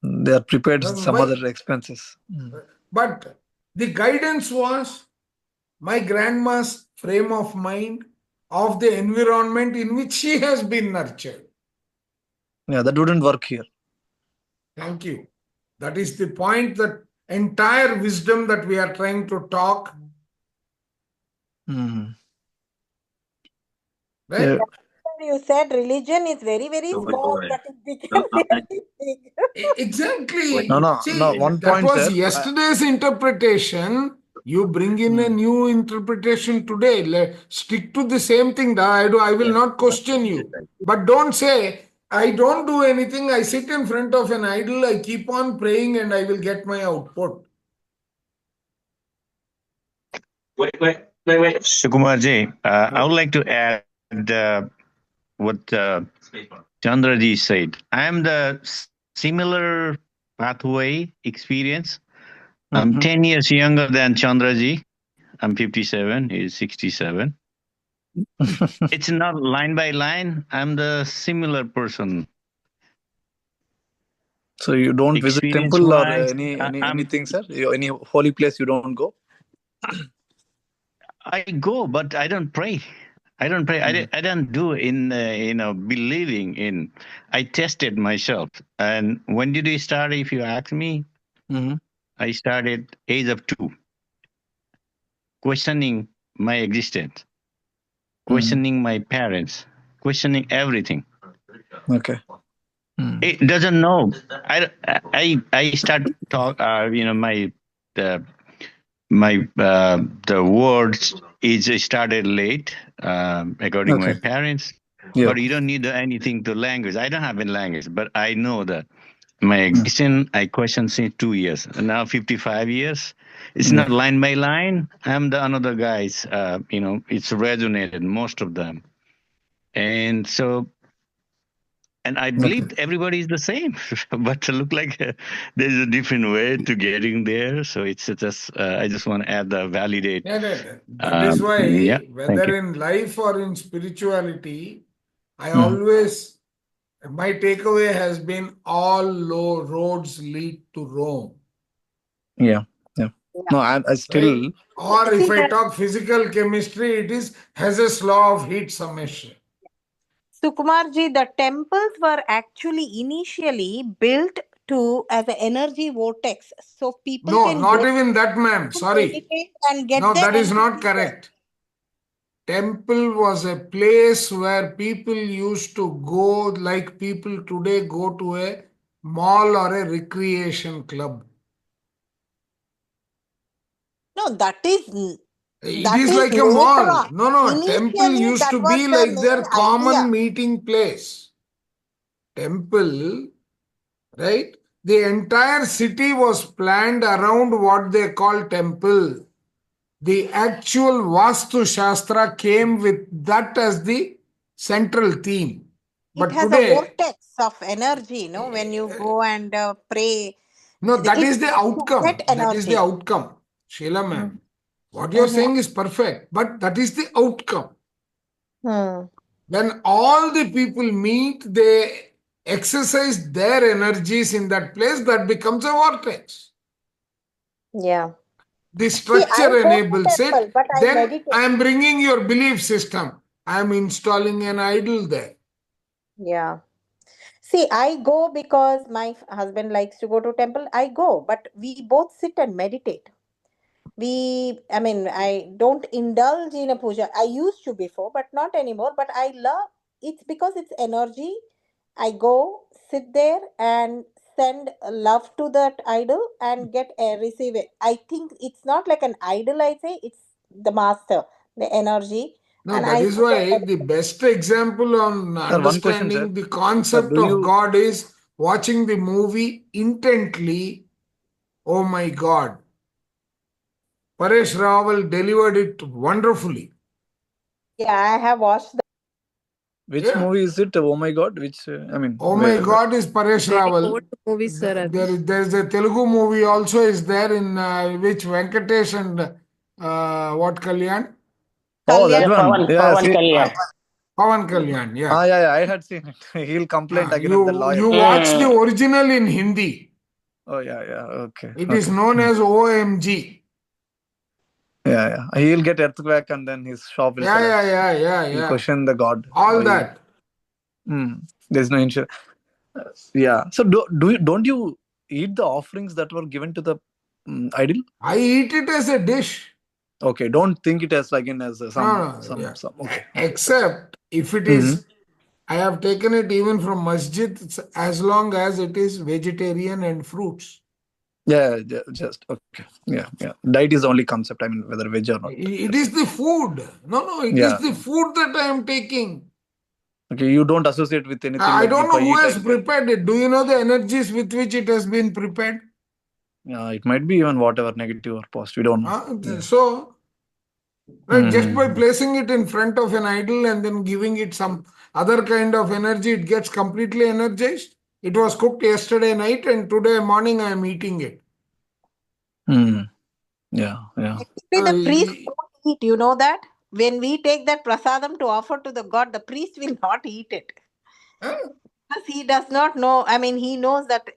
They are prepared some Why? other expenses. Mm. But the guidance was my grandma's frame of mind of the environment in which she has been nurtured. Yeah, that wouldn't work here. Thank you. That is the point, that entire wisdom that we are trying to talk. Mm-hmm. Right? Yeah. You said religion is very, very small, but it became very big. Exactly. No. See, One that point, was sir. yesterday's interpretation. You bring in a new interpretation today. Stick to the same thing. I will not question you. But don't say, I don't do anything. I sit in front of an idol. I keep on praying and I will get my output. Wait. Sukumarji, I would like to add what Chandraji said. I am the similar pathway experience. I'm 10 years younger than Chandraji. I'm 57. He's 67. It's not line by line. I'm the similar person. So you don't visit Experience temple or wise, anything, sir? Any holy place you don't go? I go, but I don't pray. I don't pray. I don't do in believing in. I tested myself, and when did I start? If you ask me, I started age of 2, questioning my existence, questioning my parents, questioning everything. Okay. It doesn't know. I start talk. The words is started late, according to my Okay. parents. Yeah. But you don't need anything to language. I don't have any language, but I know that my existence I question since 2 years. And now 55 years. It's not line by line. I'm the another guys. It's resonated most of them, and so. And I believe everybody is the same, but look like there's a different way to getting there. So it's just I just want to add the validate. That is why, Thank you. whether in life or in spirituality, I Mhm. always, my takeaway has been all low roads lead to Rome. Yeah. No, I still. Right? Or if I talk physical chemistry, it is Hess's law of heat summation. Sukumarji, the temples were actually initially built as an energy vortex, so people No, can not go even that, ma'am. to Sorry. meditate and get No, their that is not energy there. correct. Temple was a place where people used to go, like people today go to a mall or a recreation club. No, that is It is like a later mall. on. No, temple Initially, used that to was be the like their main common idea. meeting place. Temple, right? The entire city was planned around what they call temple. The actual Vastu Shastra came with that as the central theme. But It has a today, vortex of energy, when you go and pray. no, that It's is the to outcome. get That is the energy. outcome. Sheila ma'am, what you're saying is perfect, but that is the outcome. When all the people meet, they exercise their energies in that place, that becomes a vortex. Yeah. The See, I structure go to enables temple, it. but I Then meditate. I am bringing your belief system. I am installing an idol there. Yeah. See, I go because my husband likes to go to temple. I go, but we both sit and meditate. I don't indulge in a puja. I used to before, but not anymore. But I love it's because it's energy. I go, sit there, and send love to that idol and receive it. I think it's not like an idol, I say, it's the master, the energy. No, And that I is sit and why the meditate. best example on Sir, one question, sir. understanding the Sir, concept do of you? God is watching the movie intently. Oh my God. Paresh Rawal delivered it wonderfully. Yeah, I have watched Which Yeah. movie is it? Oh my God! Which Oh my God is Paresh Very Rawal. old movie, sir. There's a Telugu movie also is there in which Venkatesh and what Kalyan? Oh, that Yeah, one. Yeah, Pavan see, Kalyan. Pavan Kalyan, yeah. yeah, I had seen it. He'll complain against the lawyer. You watch the original in Hindi. Oh, yeah, okay. It is known as OMG. Yeah. He'll get earthquake and then his shop will collapse. He'll Yeah. question the God. All Why? that. There's no insurance. Yeah. So don't you eat the offerings that were given to the idol? I eat it as a dish. Okay. Don't think it as like No, some. Okay. Except if it is, I have taken it even from masjid as long as it is vegetarian and fruits. Yeah, just okay. Yeah. Diet is the only concept. I mean, whether veg or not. It is the food. No, it is the food that I am taking. Okay, you don't associate with anything. I like don't if know I who eat, has prepared it. Do you know the energies with which it has been prepared? It might be even whatever negative or positive. We don't know. So Right? Just by Mhm. placing it in front of an idol and then giving it some other kind of energy, it gets completely energized. It was cooked yesterday night and today morning I am eating it. Mm. Yeah, yeah. Actually, the priest Y- won't eat. You know that? When we take that prasadam to offer to the god, the priest will not eat it. huh? Because he does not know. I mean, he knows that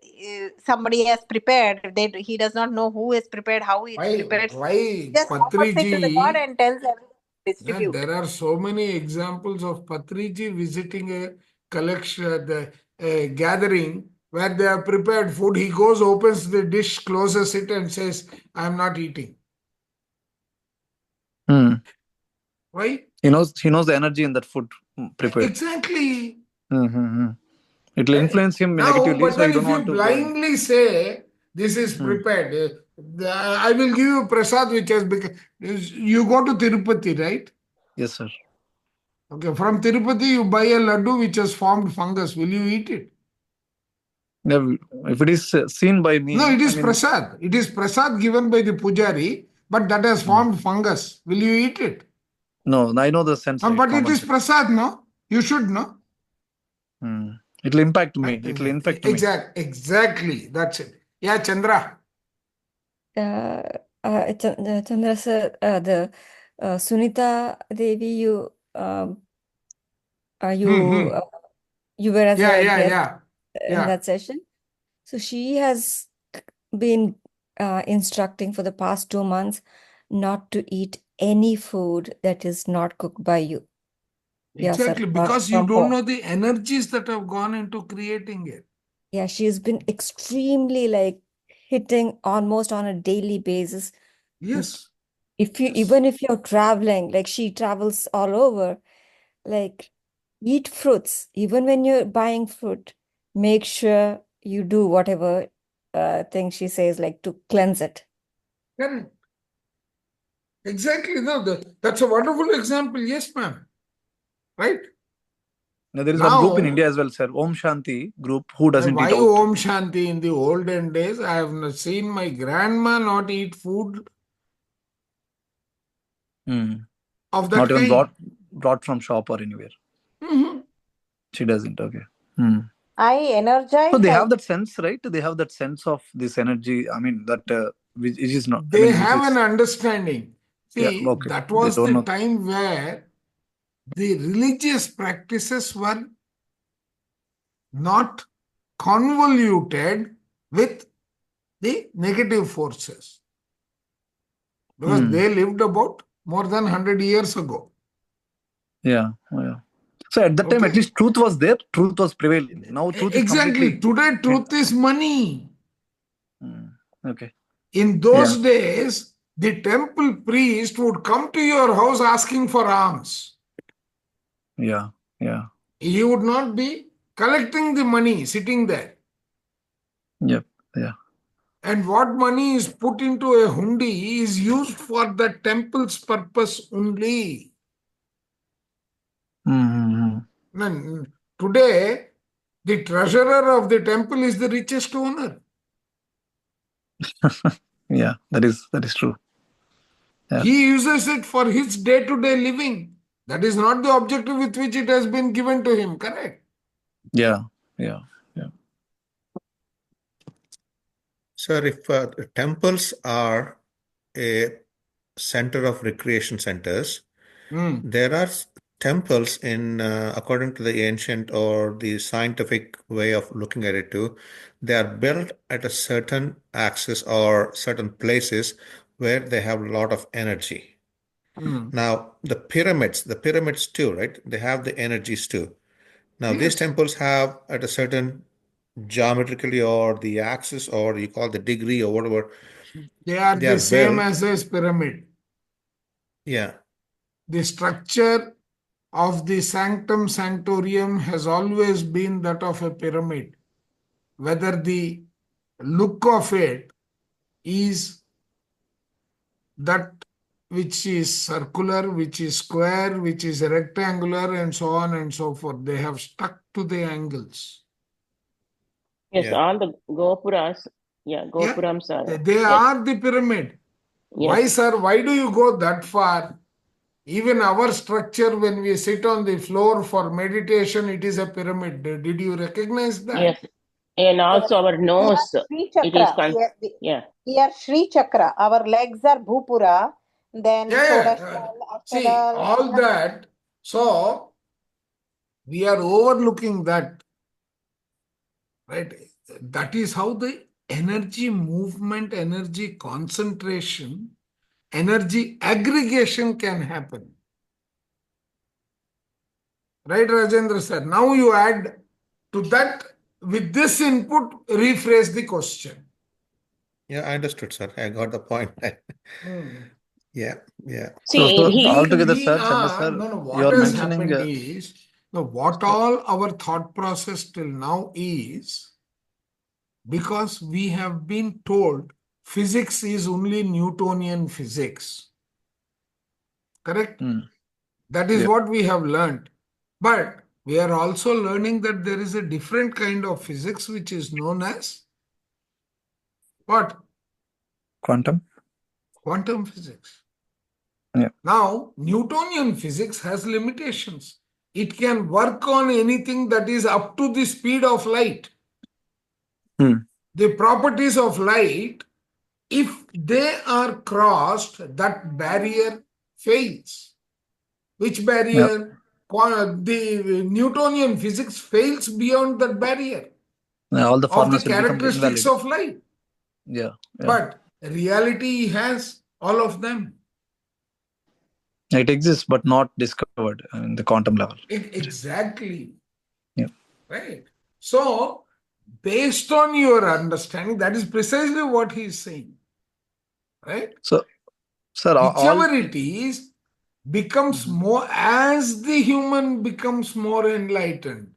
somebody has prepared. He does not know who has prepared, how it's prepared. He Why just offers it to the god Patriji? and tells everyone to distribute. There are so many examples of Patriji visiting a collection, a gathering where they have prepared food. He goes, opens the dish, closes it, and says, "I am not eating." Mm. Why? He knows the energy in that food prepared. Exactly. Mm-hmm. It will Right? influence him Now, negatively, but so you then don't if you want to go and. blindly say this is Mm. prepared, I will give you prasad which has become. You go to Tirupati, right? Yes, sir. Okay, from Tirupati you buy a laddu which has formed fungus. Will you eat it? Yeah, if it is seen by me, No, it I is mean, prasad. It is prasad given by the pujari, but that has formed fungus. Will you eat it? no, I know the sense, right? But it Common is sense. prasad, no? You should know. Mm. It will impact me. It will infect me. Exactly. That's it. Yeah, Chandra. Chandra sir, the Sunita Devi, you Hmm. you were as a guest Yeah. in that session. So she has been instructing for the past 2 months not to eat any food that is not cooked by you. Exactly, Yourself because you from don't home. know the energies that have gone into creating it. Yeah, she's been extremely like hitting almost on a daily basis. Yes. Even if you're traveling, like she travels all over, like eat fruits. Even when you're buying fruit, make sure you do whatever thing she says, like to cleanse it. Correct. Exactly. No, that's a wonderful example. Yes, ma'am. Right? Now, there is one group in India as well, sir. Om Shanti group who doesn't Why eat out. Om Shanti? In the olden days, I have seen my grandma not eat food of that Not even kind. brought from shop or anywhere. Mhm. She doesn't. Okay. I energize. So they have that sense, right? They have that sense of this energy. I mean, that which is not. They have an understanding. Yeah, See, okay. that They was don't the know. time where the religious practices were not convoluted with the negative forces. Because they lived about more than 100 years ago. Yeah. So at that time, at least truth was there. Truth was prevailing. Now truth is Exactly. completely. Today, truth is money. Okay. In those days, the temple priest would come to your house asking for alms. Yeah. He would not be collecting the money sitting there. Yep. And what money is put into a hundi is used for the temple's purpose only. And today, the treasurer of the temple is the richest owner. Yeah, that is true. Yeah. He uses it for his day-to-day living. That is not the objective with which it has been given to him, correct? Yeah. Sir, if temples are a center of recreation centers, there are temples in, according to the ancient or the scientific way of looking at it too, they are built at a certain axis or certain places where they have a lot of energy. Now, the pyramids too, right? They have the energies too. Now, these temples have at a certain geometrically or the axis or you call the degree or whatever. They are They the are same built. as a pyramid. Yeah. The structure of the sanctum sanctorium has always been that of a pyramid. Whether the look of it is that which is circular, which is square, which is rectangular, and so on and so forth. They have stuck to the angles. Yes, all the gopuras. Yeah, gopurams are. They are the pyramid. Yes. Why, sir? Why do you go that far? Even our structure, when we sit on the floor for meditation, it is a pyramid. Did you recognize that? Yes. And also our We are nose, Sri it is Chakra. yeah. We are Sri Chakra. Our legs are Bhupura. Then Yeah. Shodashal, See, Ashadal. all that. So, we are overlooking that, right? That is how the energy movement, energy concentration, energy aggregation can happen. Right, Rajendra sir? Now you add to that, with this input, rephrase the question. Yeah, I understood, sir. I got the point. Hmm. Yeah, yeah. See, So he altogether, We sir, Chandra are, sir, no, you what are has mentioning. happened is, no, what So, all our thought process till now is, because we have been told physics is only Newtonian physics. Correct? That is yeah. what we have learned. But we are also learning that there is a different kind of physics which is known as what? Quantum. Quantum physics. Yeah. Now, Newtonian physics has limitations. It can work on anything that is up to the speed of light. The properties of light, if they are crossed, that barrier fails. Which barrier? The Newtonian physics fails beyond that barrier All the of the formulas will become characteristics invalid. of light. Yeah. But reality has all of them. It exists, but not discovered in the quantum level. Exactly. Yeah. Right. So, based on your understanding, that is precisely what he is saying. Right? So, sir, whichever it is, becomes more, as the human becomes more enlightened,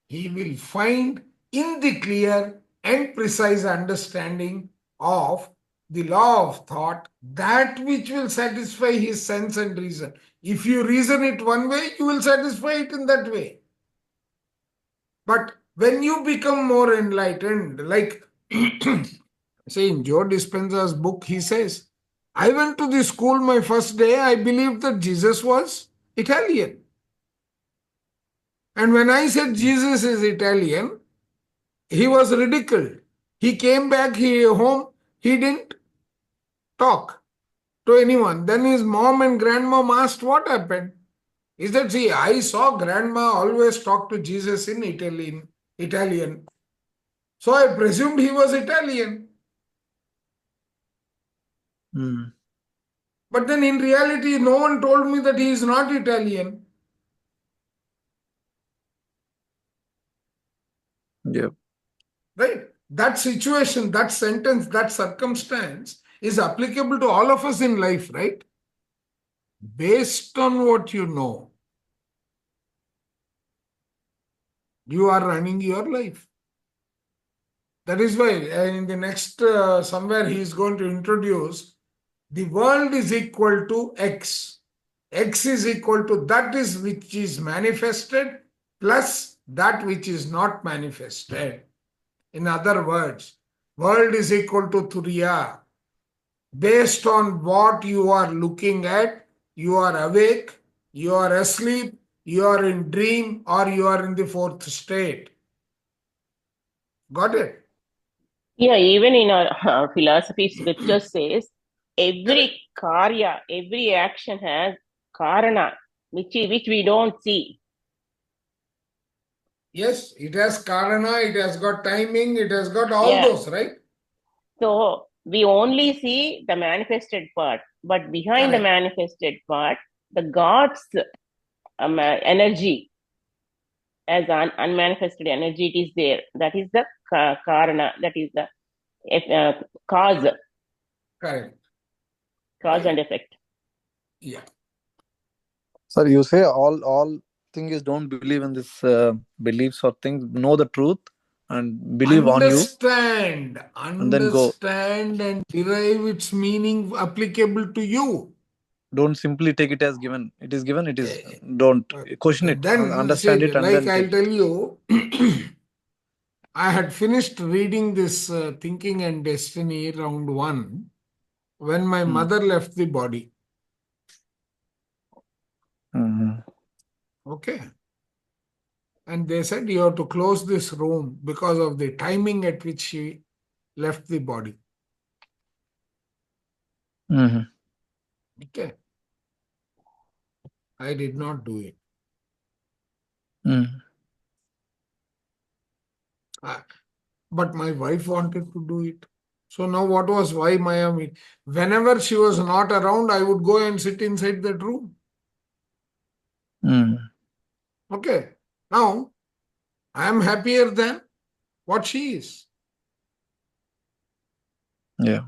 he will find in the clear and precise understanding of the law of thought that which will satisfy his sense and reason. If you reason it one way, you will satisfy it in that way. But when you become more enlightened, like say in Joe Dispenza's book, he says, I went to the school my first day, I believed that Jesus was Italian. And when I said Jesus is Italian, he was ridiculed. He came back home, he didn't talk to anyone. Then his mom and grandmom asked what happened. He said, see, I saw grandma always talk to Jesus in Italian. So I presumed he was Italian. But then in reality, no one told me that he is not Italian. Yeah. Right? That situation, that sentence, that circumstance is applicable to all of us in life, right? Based on what you know, you are running your life. That is why in the next, somewhere he is going to introduce, the world is equal to X. X is equal to that is which is manifested plus that which is not manifested. In other words, world is equal to Turiya. Based on what you are looking at, you are awake, you are asleep, you are in dream, or you are in the fourth state. Got it? Yeah, even in our philosophy, scripture says every karya, every action has karana, which we don't see. Yes, it has karana, it has got timing, it has got all those, right? So we only see the manifested part, but behind the manifested part, the God's energy, as an unmanifested energy, it is there. That is the karana, that is the cause. Correct. Cause and effect. Yeah. Sir, you say all thing is don't believe in this beliefs or things. Know the truth and believe on you. Understand and derive its meaning applicable to you. Don't simply take it as given. It is given. It is. Don't question it. Then Understand it, and like then I'll tell you, I had finished reading this Thinking and Destiny round 1 when my mother left the body. Mhm. Okay. And they said you have to close this room because of the timing at which she left the body. Mhm. Okay. I did not do it. Mhm. But my wife wanted to do it. So now what was why Miami? Whenever she was not around, I would go and sit inside that room. Mhm. Okay. Now I am happier than what she is. Yeah.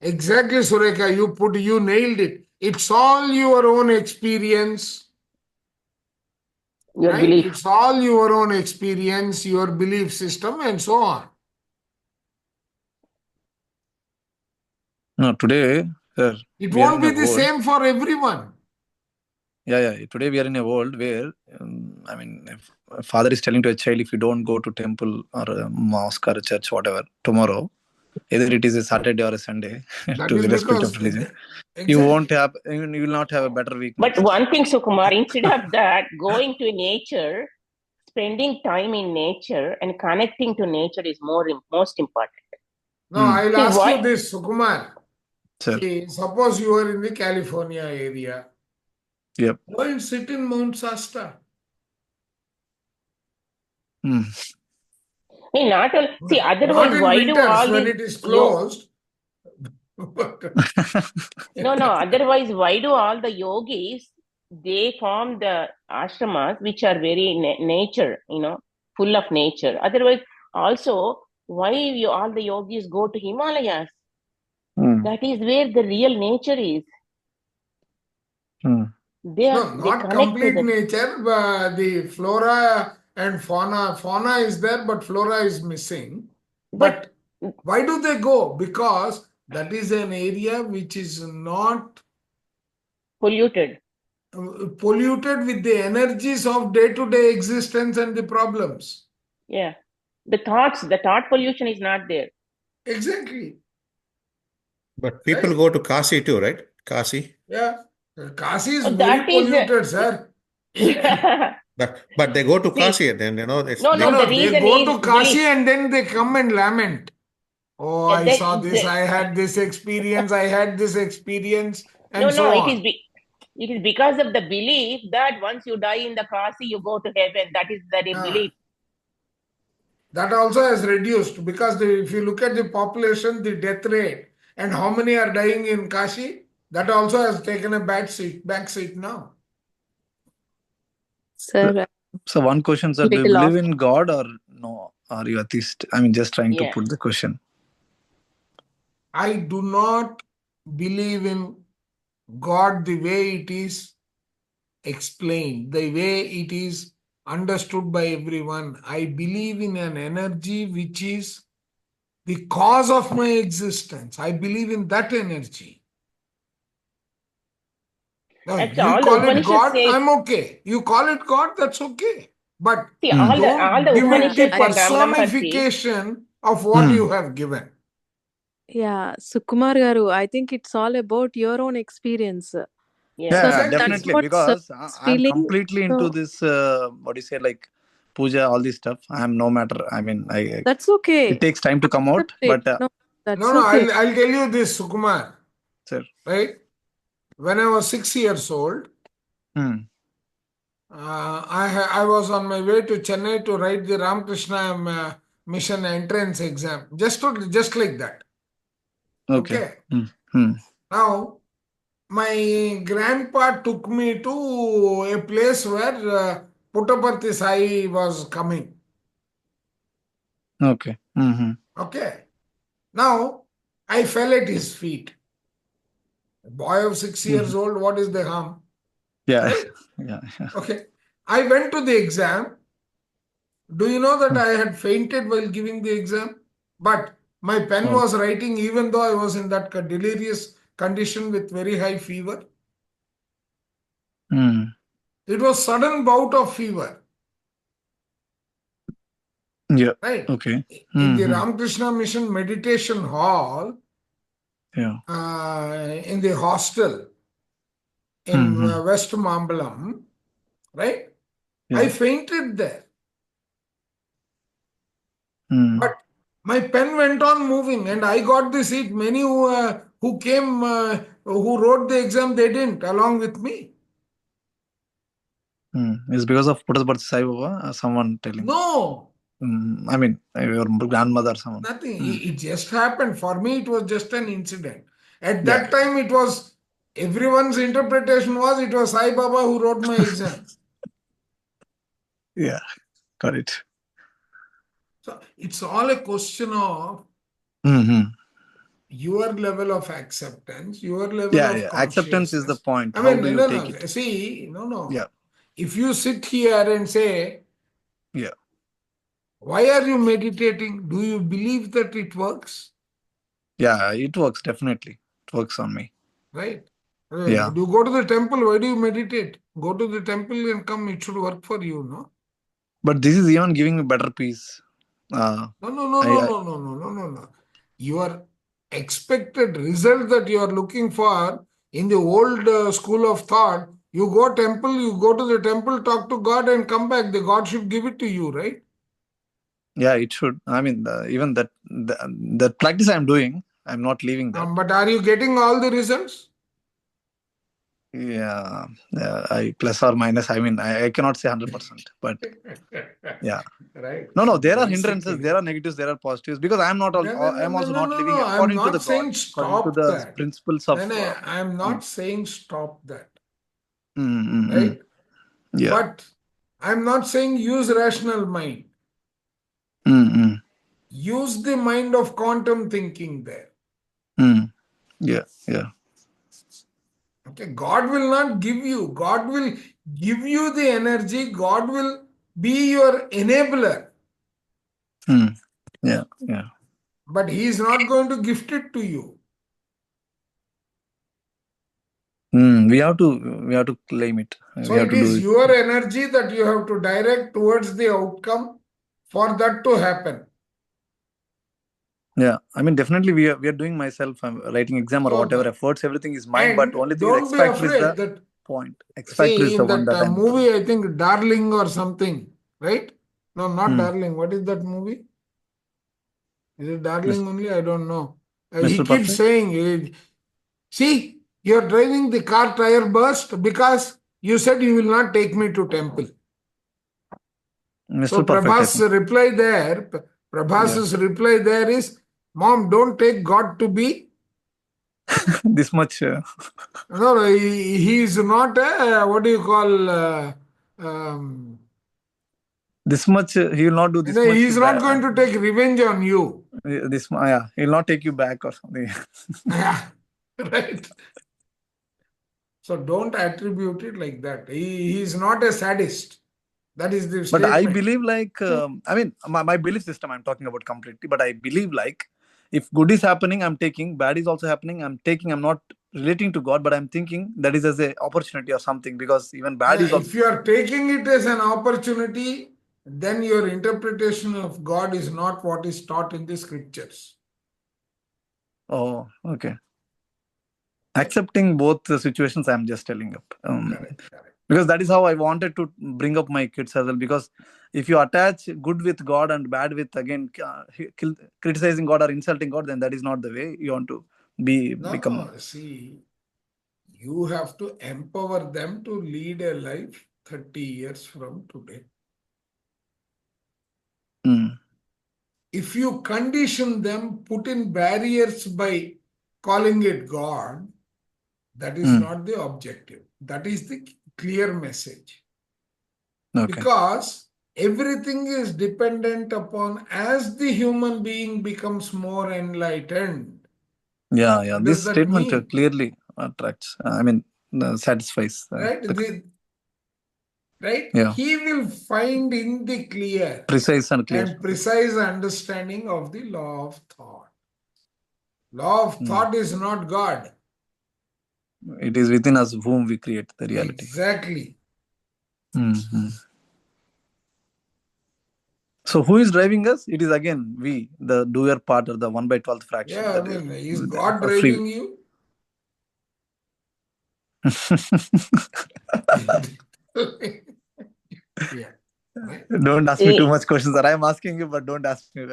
Exactly, Sureka. You nailed it. It's all your own experience. Your Right? belief. It's all your own experience, your belief system, and so on. No, today, sir, It we are won't in be a the world. same for everyone. Yeah. Today we are in a world where, if a father is telling to a child, if you don't go to temple or a mosque or a church, whatever, tomorrow, either it is a Saturday or a Sunday, That to is the respect because of religion, you exactly. will not have a better week But next. one thing, Sukumar, instead of that, going to nature, spending time in nature and connecting to nature is most important. No, I'll See ask you why? this, Sukumar. Sir. See, suppose you are in the California area. Yep. Go and sit in Mount Shasta. Hey, not all, see, Not otherwise, in why do winters all when these it is closed. no, otherwise, why do all the yogis they form the ashramas which are very nature, full of nature? Otherwise, also, why all the yogis go to Himalayas? That is where the real nature is. They No, not connect to complete nature. The flora and fauna. Fauna is there, but flora is missing. But why do they go? Because that is an area which is not polluted. Polluted with the energies of day-to-day existence and the problems. Yeah. The thought pollution is not there. Exactly. But people go to Kasi too, right? Kasi. Yeah. Kasi is very That is polluted, sir. But they go to See, Kasi and then it's no, No, the they reason go is to Kasi belief. and then they come and lament. Oh, I saw this, I had this experience, and so on. It is because of the belief that once you die in the Kasi, you go to heaven. That is the belief. That also has reduced because if you look at the population, the death rate, and how many are dying in Kashi, that also has taken a back seat now. Sir, So one question, sir, do you little believe off. in God or no? Are you atheist? Just trying to put the question. I do not believe in God the way it is explained, the way it is understood by everyone. I believe in an energy which is the cause of my existence. I believe in that energy. Now, you call it God, I'm okay. You call it God, that's okay. But don't give it the personification of what you have given. Yeah, Sukumar Garu, I think it's all about your own experience. Yeah, So that's definitely. what Because sir is I'm feeling. completely into this, what do you say, like puja, all this stuff. I'm no matter. That's okay. It takes time to come out, but No, that's No, okay. I'll tell you this, Sukumar. Sir. Right? When I was 6 years old, I was on my way to Chennai to write the Ramakrishna Mission entrance exam. Just like that. Okay. Now, my grandpa took me to a place where Puttaparthi Sai was coming. Okay. Okay. Now, I fell at his feet. A boy of 6 years old, what is the harm? Yeah. Right? Yeah. Okay. I went to the exam. Do you know that I had fainted while giving the exam? But my pen was writing even though I was in that delirious condition with very high fever. It was sudden bout of fever. Yeah. Right. Okay. In the Ramakrishna Mission Meditation Hall, Yeah. in the hostel, in West Mambalam, right? I Yeah. fainted there. Mm. But my pen went on moving and I got the seat. Many who came, who wrote the exam, they didn't, along with me. It's because of Puttaparthi Sai Baba, someone telling. No, I mean, your grandmother, someone. nothing. It just happened. For me, it was just an incident. At Yeah. that time, it was, everyone's interpretation was it was Sai Baba who wrote my exam. Yeah, got it. So it's all a question of Mm-hmm. your level of acceptance, your level Yeah, of yeah. Acceptance is the consciousness. point. I How mean, do you no, take no. it? See, no. Yeah. If you sit here and say, Yeah. why are you meditating? Do you believe that it works? Yeah, it works, definitely. It works on me. Right? Yeah. Do you go to the temple? Why do you meditate? Go to the temple and come. It should work for you, no? But this is even giving me better peace. No. I- Your expected result that you are looking for in the old school of thought, you go temple, you go to the temple, talk to God and come back. The God should give it to you, right? Yeah, it should. I mean, even that practice I'm doing, I'm not leaving that. But are you getting all the results? Yeah, I plus or minus. I mean, I cannot say 100%, but yeah. Right. No, there are Basically. hindrances, there are negatives, there are positives, because I'm not. I'm also not living I'm according to not the saying God, according to stop the that. principles of. I'm not saying stop that. Mm-hmm. Right? Yeah. But I'm not saying use rational mind. Mm-hmm. Use the mind of quantum thinking there. Yeah, yeah. Okay, God will not give you. God will give you the energy. God will be your enabler. Yeah, yeah. But He is not going to gift it to you. We have to claim it. So We have it to do is it. your energy that you have to direct towards the outcome for that to happen. Yeah, I mean, definitely we are doing myself. I'm writing exam or So whatever the- efforts. Everything is mine, but And only thing is X don't be factor is the afraid that, point. X factor see, is the in one that that I'm. movie, I think Darling or something, right? No, not Hmm. Darling. What is that movie? Is it Darling only? I don't know. He Mr. keeps Perfect? saying, see, you're driving the car tire burst because you said you will not take me to temple. Mr. So Perfect, I think. Prabhas's reply there is, Mom, don't take God to be. This much. No, he is not a, what do you call, This much. He will not do this much. he is not going to take revenge on you. Yeah, he'll not take you back or something. Yeah, right. So don't attribute it like that. He is not a sadist. That is the But statement. I believe I mean, my belief system I'm talking about completely, but I believe if good is happening, I'm taking, bad is also happening, I'm taking, I'm not relating to God, but I'm thinking that is as an opportunity or something, because even bad is also. If you are taking it as an opportunity, then your interpretation of God is not what is taught in the scriptures. Oh, okay. Accepting both the situations, I'm just telling up. Correct. Because that is how I wanted to bring up my kids as well. Because if you attach good with God and bad with, again, criticizing God or insulting God, then that is not the way you want to become. No, see, you have to empower them to lead a life 30 years from today. If you condition them, put in barriers by calling it God, that is not the objective. That is the clear message. Okay. Because everything is dependent upon as the human being becomes more enlightened. Yeah. What This does that statement mean? clearly attracts. I mean, satisfies. Right? Right? Yeah. He will find in the clear Precise and clear. and precise understanding of the law of thought. Law of thought is not God. It is within us whom we create the reality. Exactly. So who is driving us? It is again we, the doer part, or the 1/12th fraction. Yeah, I mean, is God driving you? Yeah. Right? Don't ask me too See, much questions, sir. I'm asking you, but don't ask me.